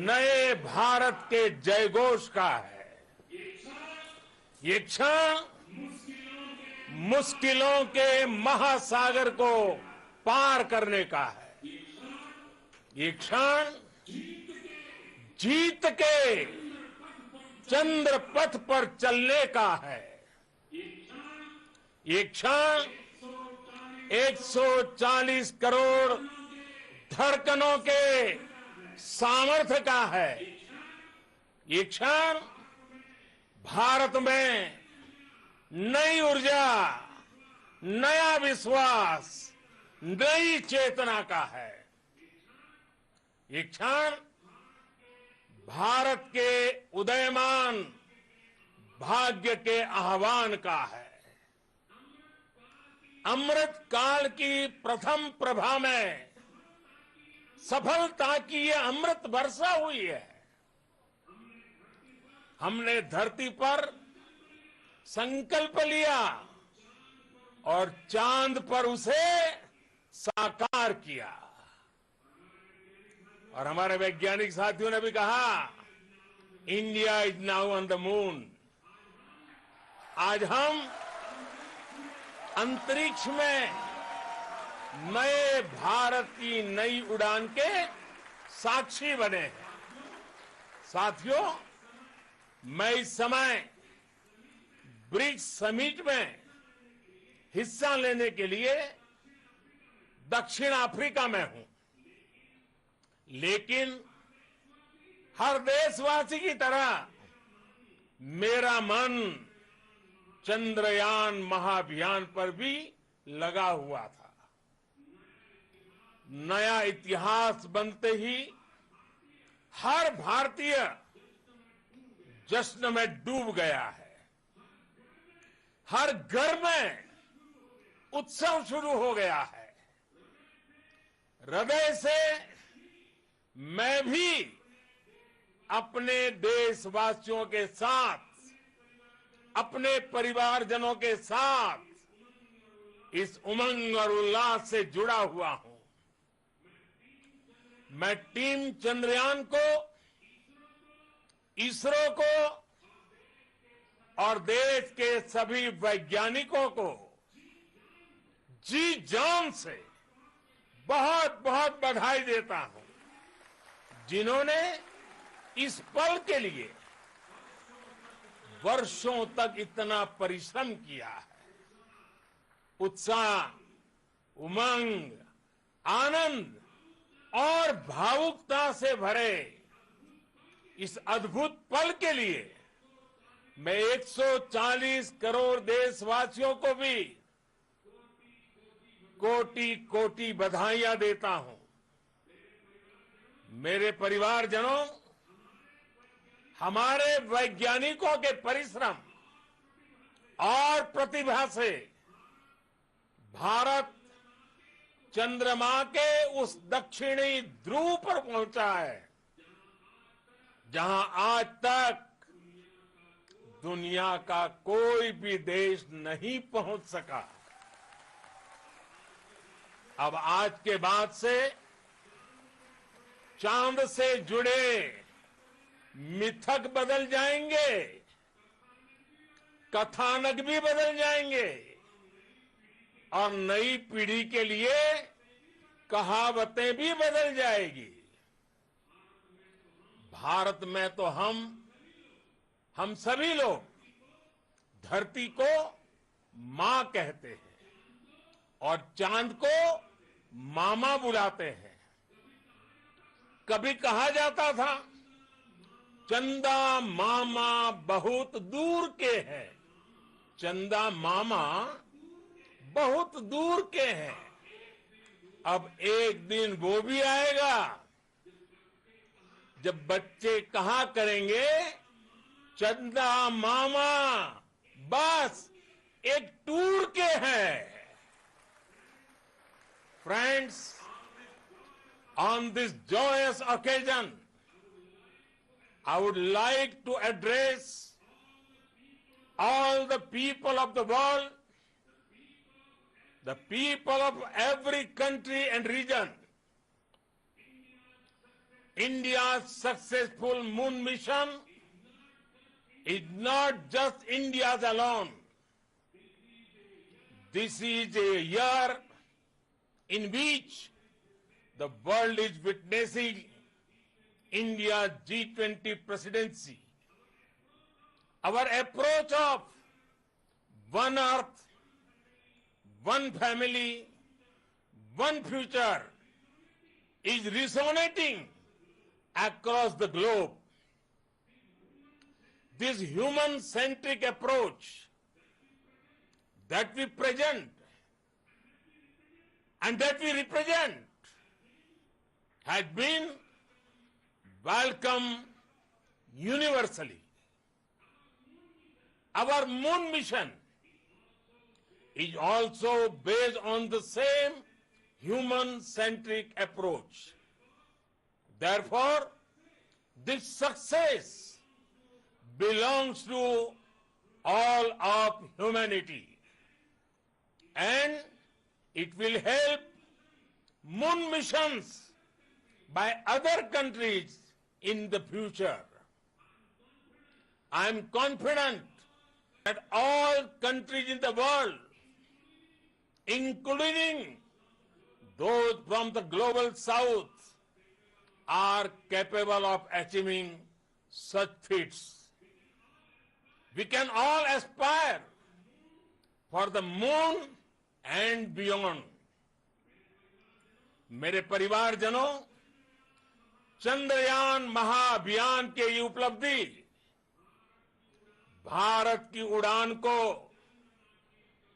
H: नए भारत के जयघोष का है। ये क्षण मुश्किलों के महासागर को पार करने का है। ये क्षण जीत के चंद्र पथ पर चलने का है। ये क्षण 140 करोड़ धड़कनों के सामर्थ्य का है। ये क्षण भारत में नई ऊर्जा, नया विश्वास, नई चेतना का है। ये क्षण भारत के उदयमान भाग्य के आह्वान का है। अमृत काल की प्रथम प्रभा में सफलता की ये अमृत वर्षा हुई है। हमने धरती पर संकल्प लिया और चांद पर उसे साकार किया। और हमारे वैज्ञानिक साथियों ने भी कहा, India is now on the moon. आज हम अंतरिक्ष में नए भारत की नई उड़ान के साक्षी बने हैं। साथियों, मैं इस समय ब्रिक्स समिट में हिस्सा लेने के लिए दक्षिण अफ्रीका में हूं, लेकिन हर देशवासी की तरह मेरा मन चंद्रयान महाअभियान पर भी लगा हुआ था। नया इतिहास बनते ही हर भारतीय जश्न में डूब गया है। हर घर में उत्सव शुरू हो गया है। हृदय से मैं भी अपने देशवासियों के साथ, अपने परिवारजनों के साथ इस उमंग और उल्लास से जुड़ा हुआ हूं। मैं टीम चंद्रयान को, इसरो को और देश के सभी वैज्ञानिकों को जी जान से बहुत बहुत बधाई देता हूं, जिन्होंने इस पल के लिए वर्षों तक इतना परिश्रम किया है। उत्साह, उमंग, आनंद और भावुकता से भरे इस अद्भुत पल के लिए मैं 140 करोड़ देशवासियों को भी कोटि कोटि बधाइयां देता हूं। मेरे परिवारजनों, हमारे वैज्ञानिकों के परिश्रम और प्रतिभा से भारत चंद्रमा के उस दक्षिणी ध्रुव पर पहुंचा है, जहां आज तक दुनिया का कोई भी देश नहीं पहुंच सका। अब आज के बाद से चांद से जुड़े मिथक बदल जाएंगे, कथानक भी बदल जाएंगे और नई पीढ़ी के लिए कहावतें भी बदल जाएगी। भारत में तो हम सभी लोग धरती को मां कहते हैं और चांद को मामा बुलाते हैं। कभी कहा जाता था, चंदा मामा बहुत दूर के हैं। चंदा मामा बहुत दूर के हैं। अब एक दिन वो भी आएगा जब बच्चे कहा करेंगे, चंदा मामा बस एक टूर के हैं। Friends, on this joyous occasion, I would like to address all the people of the world, the people of every country and region. India's successful moon mission is not just India's alone. This is a year in which the world is witnessing India's G20 presidency. Our approach of one earth, one family, one future is resonating across the globe. This human-centric approach that we present and that we represent has been welcomed universally. Our moon mission is also based on the same human-centric approach. Therefore, this success belongs to all of humanity. and it will help moon missions by other countries in the future. I am confident that all countries in the world, including those from the global south, are capable of achieving such feats. We can all aspire for the moon and beyond. मेरे परिवारजनों, चंद्रयान महाअभियान के ये उपलब्धि भारत की उड़ान को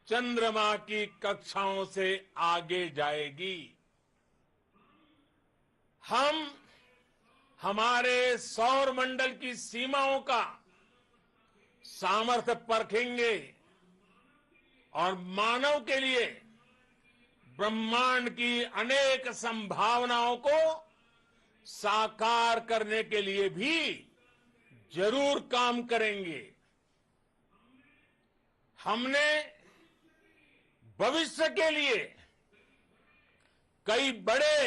H: चंद्रमा की कक्षाओं से आगे जाएगी। हम हमारे सौर मंडल की सीमाओं का सामर्थ्य परखेंगे और मानव के लिए ब्रह्मांड की अनेक संभावनाओं को साकार करने के लिए भी जरूर काम करेंगे। हमने भविष्य के लिए कई बड़े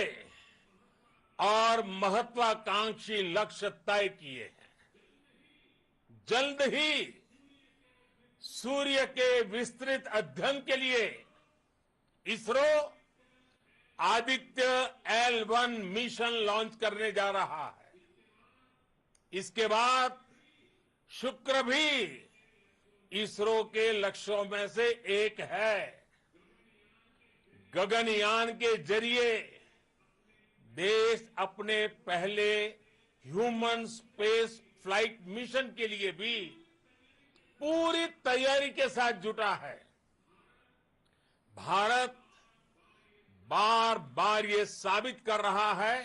H: और महत्वाकांक्षी लक्ष्य तय किए हैं। जल्द ही सूर्य के विस्तृत अध्ययन के लिए ISRO Aditya L1 mission launch करने जा रहा है। इसके बाद शुक्र भी इसरो के लक्ष्यों में से एक है। गगनयान के जरिए देश अपने पहले ह्यूमन स्पेस फ्लाइट मिशन के लिए भी पूरी तैयारी के साथ जुटा है। भारत बार बार ये साबित कर रहा है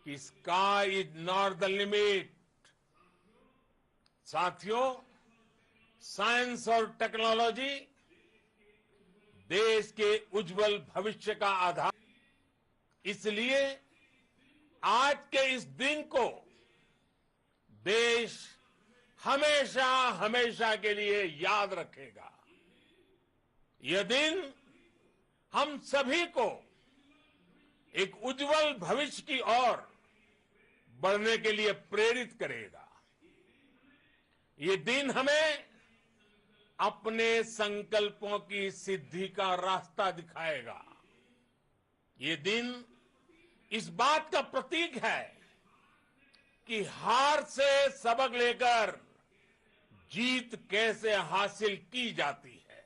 H: कि sky is not the limit. साथियों, साइंस और टेक्नोलॉजी देश के उज्जवल भविष्य का आधार। इसलिए आज के इस दिन को देश हमेशा हमेशा के लिए याद रखेगा। यह दिन हम सभी को एक उज्जवल भविष्य की ओर बढ़ने के लिए प्रेरित करेगा। ये दिन हमें अपने संकल्पों की सिद्धि का रास्ता दिखाएगा। ये दिन इस बात का प्रतीक है कि हार से सबक लेकर जीत कैसे हासिल की जाती है।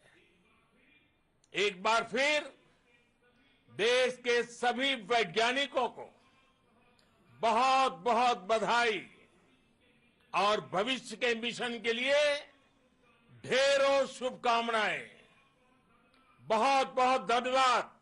H: एक बार फिर देश के सभी वैज्ञानिकों को बहुत बहुत बधाई और भविष्य के मिशन के लिए ढेरों शुभकामनाएं। बहुत बहुत धन्यवाद।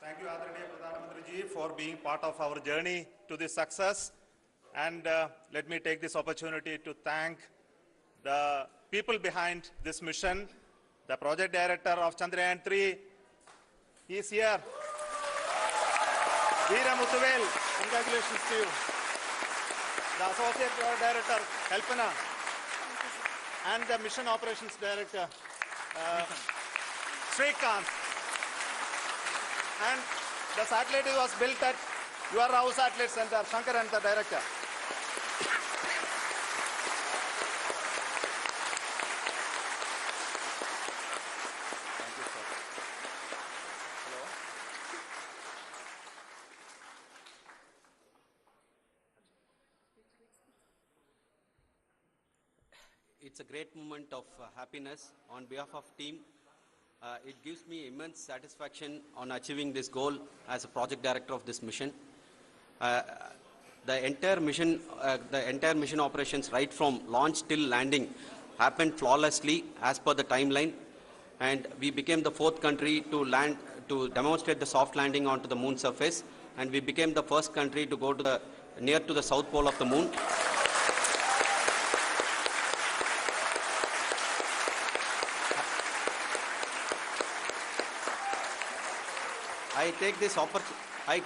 G: Thank you, Adranaya Pradhan Mantri ji, for being part of our journey to this success. And let me take this opportunity to thank the people behind this mission, the project director of Chandrayaan-3. He is here. Veera Muthuvel, congratulations to you. The associate director, Kalpana, and the mission operations director, Srikanth. And the satellite was built at your house satellite center, Shankar and the director. Thank you, sir. Hello.
I: It's a great moment of happiness on behalf of team. It gives me immense satisfaction on achieving this goal as a project director of this mission. The entire mission operations, right from launch till landing, happened flawlessly as per the timeline, and we became the 4th country to land to demonstrate the soft landing onto the moon surface, and we became the first country to go to the near to the south pole of the moon. I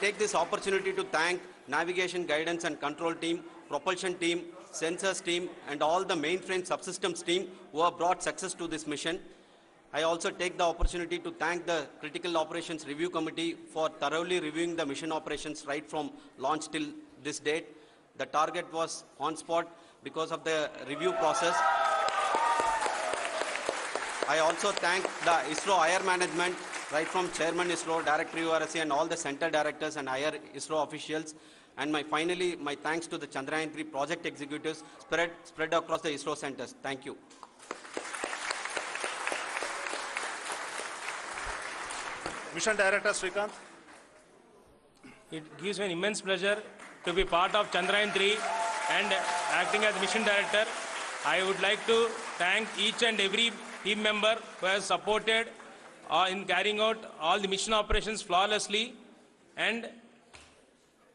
I: take this opportunity to thank navigation, guidance and control team, propulsion team, sensors team and all the mainframe subsystems team who have brought success to this mission. I also take the opportunity to thank the Critical Operations Review Committee for thoroughly reviewing the mission operations right from launch till this date. The target was on spot because of the review process. I also thank the ISRO higher management, right from Chairman ISRO, Director URSC and all the center directors and higher ISRO officials. And finally, my thanks to the Chandrayaan-3 project executives spread across the ISRO centers. Thank you.
G: Mission Director Srikanth.
J: It gives me an immense pleasure to be part of Chandrayaan-3 and acting as Mission Director. I would like to thank each and every team member who has supported in carrying out all the mission operations flawlessly. And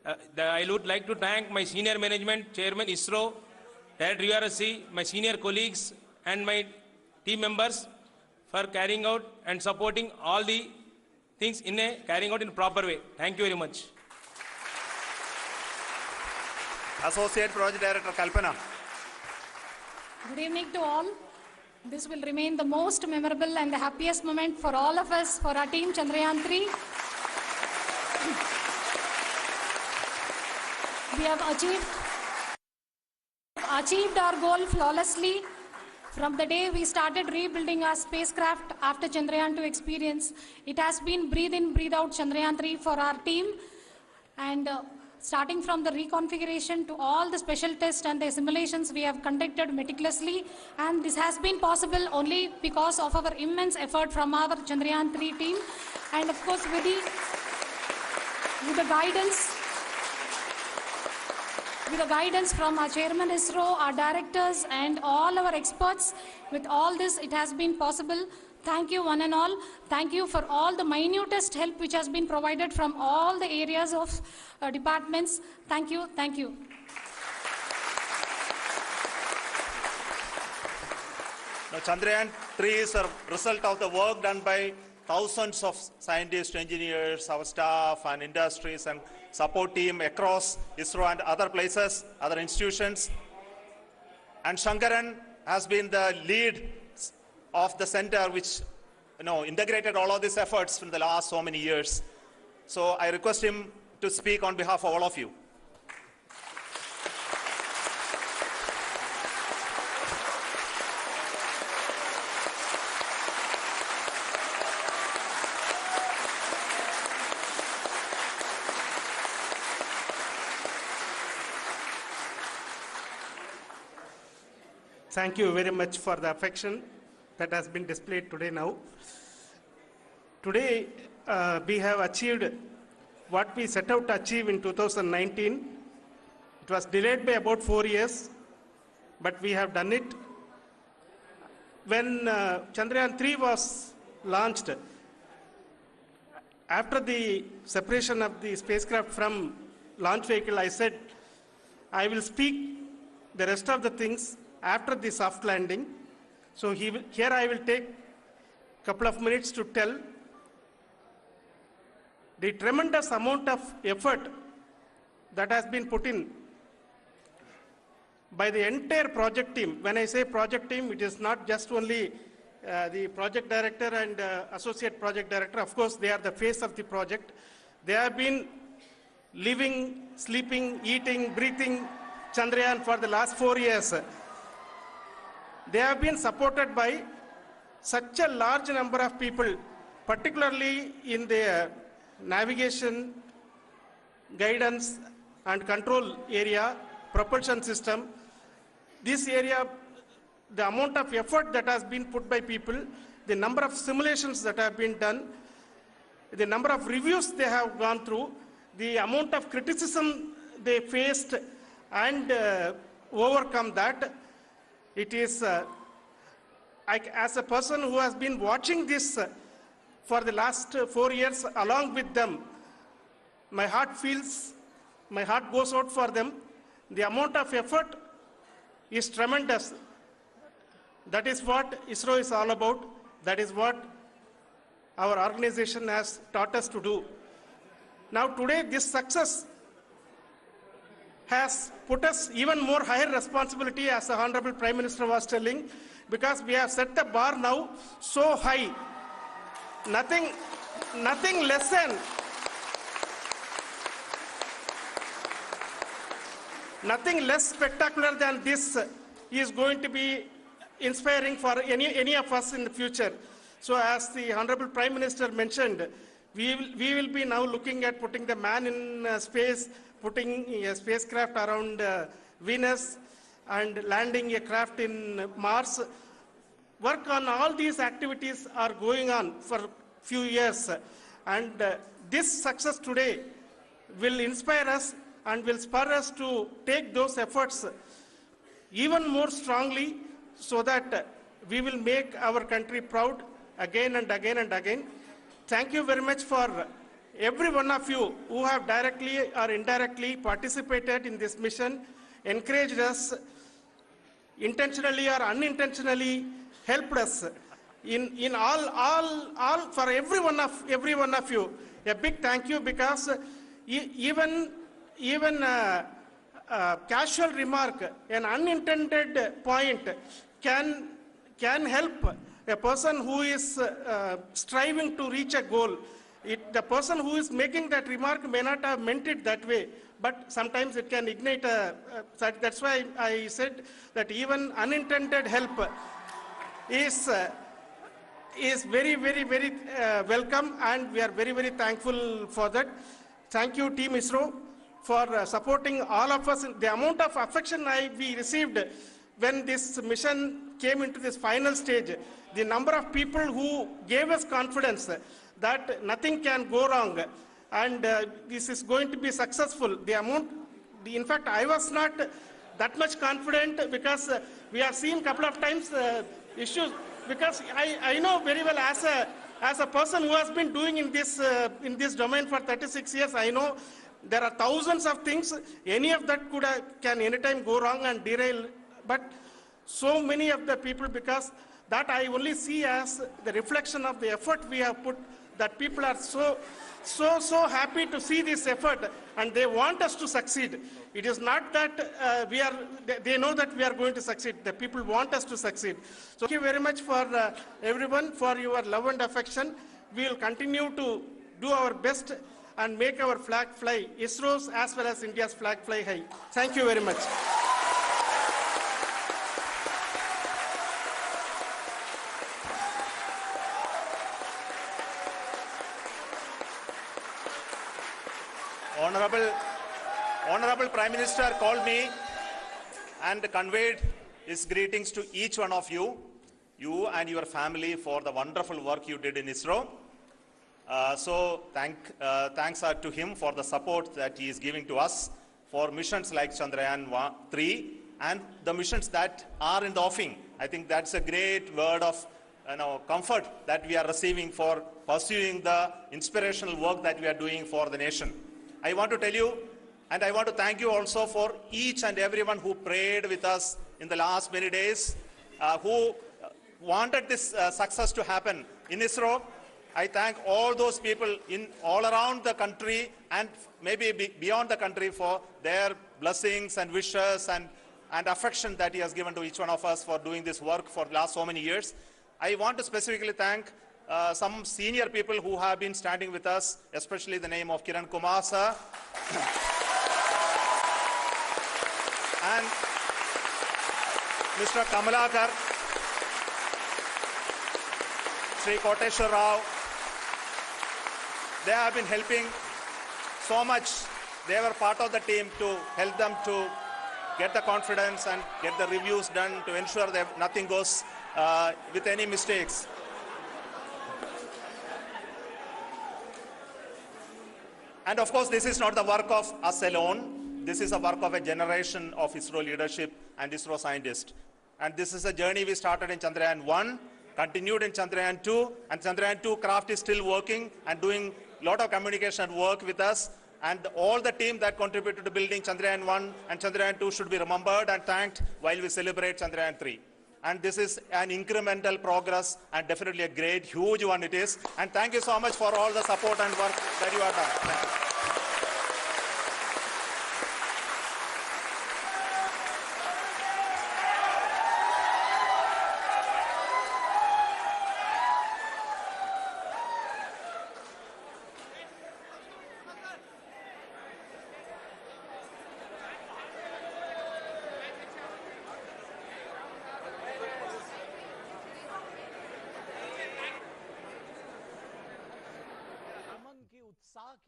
J: I would like to thank my senior management, Chairman ISRO, Director URSC, my senior colleagues and my team members for carrying out and supporting all the things carrying out in a proper way. Thank you very much.
G: Associate Project Director Kalpana.
C: Good evening to all. This will remain the most memorable and the happiest moment for all of us, for our team Chandrayaan-3. We have achieved our goal flawlessly. From the day we started rebuilding our spacecraft after Chandrayaan-2 experience, it has been breathe in, breathe out Chandrayaan-3 for our team. And starting from the reconfiguration to all the special tests and the simulations we have conducted meticulously. And this has been possible only because of our immense effort from our Chandrayaan-3 team. And of course, with the guidance from our Chairman ISRO, our directors and all our experts, with all this it has been possible. Thank you one and all. Thank you for all the minutest help which has been provided from all the areas of departments. Thank you. Thank you.
G: Now, Chandrayaan-3 is a result of the work done by thousands of scientists, engineers, our staff and industries and support team across ISRO and other places, other institutions. And Shankaran has been the lead of the center which integrated all of these efforts in the last so many years. So I request him to speak on behalf of all of you.
K: Thank you very much for the affection that has been displayed today now. Today, we have achieved what we set out to achieve in 2019. It was delayed by about 4 years, but we have done it. When Chandrayaan-3 was launched, after the separation of the spacecraft from launch vehicle, I said, I will speak the rest of the things after the soft landing. So here I will take a couple of minutes to tell the tremendous amount of effort that has been put in by the entire project team. When I say project team, it is not just only the project director and associate project director. Of course, they are the face of the project. They have been living, sleeping, eating, breathing Chandrayaan for the last 4 years. They have been supported by such a large number of people, particularly in the navigation, guidance and control area, propulsion system. This area, the amount of effort that has been put by people, the number of simulations that have been done, the number of reviews they have gone through, the amount of criticism they faced and overcome that, it is as a person who has been watching this for the last 4 years along with them, my heart goes out for them. The amount of effort is tremendous. That is what ISRO is all about. That is what our organization has taught us to do. Now today, this success has put us even more higher responsibility, as the Honorable Prime Minister was telling, because we have set the bar now so high. Nothing less spectacular than this is going to be inspiring for any of us in the future. So as the Honorable Prime Minister mentioned, we will be now looking at putting the man in space, putting a spacecraft around Venus, and landing a craft in Mars. Work on all these activities are going on for few years. And this success today will inspire us and will spur us to take those efforts even more strongly, so that we will make our country proud again and again and again. Thank you very much for every one of you who have directly or indirectly participated in this mission, encouraged us, intentionally or unintentionally helped us in all for every one of you. A big thank you, because even casual remark, an unintended point can help a person who is striving to reach a goal. The person who is making that remark may not have meant it that way, but sometimes it can ignite that's why I said that even unintended help is very, very, very welcome, and we are very, very thankful for that. Thank you, Team ISRO, for supporting all of us. The amount of affection we received when this mission came into this final stage, the number of people who gave us confidence that nothing can go wrong and this is going to be successful. In fact, I was not that much confident, because we have seen a couple of times issues, because I know very well as a person who has been doing in this domain for 36 years, I know there are thousands of things. Any of that can anytime go wrong and derail. But so many of the people, because that I only see as the reflection of the effort we have put, that people are so happy to see this effort and they want us to succeed. It is not that they know that we are going to succeed. The people want us to succeed. So thank you very much for everyone for your love and affection. We will continue to do our best and make our flag fly, ISRO's as well as India's flag fly high. Thank you very much.
G: Honorable Prime Minister called me and conveyed his greetings to each one of you and your family, for the wonderful work you did in ISRO. So thanks are to him for the support that he is giving to us for missions like Chandrayaan-3 and the missions that are in the offing. I think that's a great word of comfort that we are receiving for pursuing the inspirational work that we are doing for the nation. I want to tell you, and I want to thank you also for each and everyone who prayed with us in the last many days, who wanted this success to happen in ISRO. I thank all those people all around the country and maybe beyond the country for their blessings and wishes and affection that he has given to each one of us for doing this work for the last so many years. I want to specifically thank some senior people who have been standing with us, especially the name of Kiran Kumar sir and Mr. Kamalakar, Sri Koteshwar Rao. They have been helping so much. They were part of the team to help them to get the confidence and get the reviews done to ensure that nothing goes with any mistakes. And of course, this is not the work of us alone. This is the work of a generation of ISRO leadership and ISRO scientists. And this is a journey we started in Chandrayaan-1, continued in Chandrayaan-2, and Chandrayaan-2 craft is still working and doing a lot of communication work with us. And all the team that contributed to building Chandrayaan-1 and Chandrayaan-2 should be remembered and thanked while we celebrate Chandrayaan-3. And this is an incremental progress and definitely a great, huge one it is. And thank you so much for all the support and work that you have done. Thank you.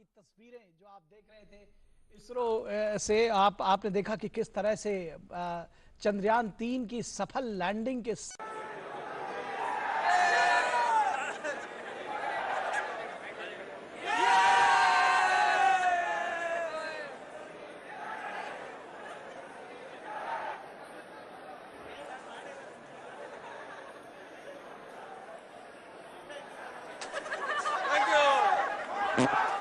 L: की तस्वीरें जो आप देख रहे थे इसरो से आपने देखा कि किस तरह से चंद्रयान 3 की सफल लैंडिंग के
G: Thank you.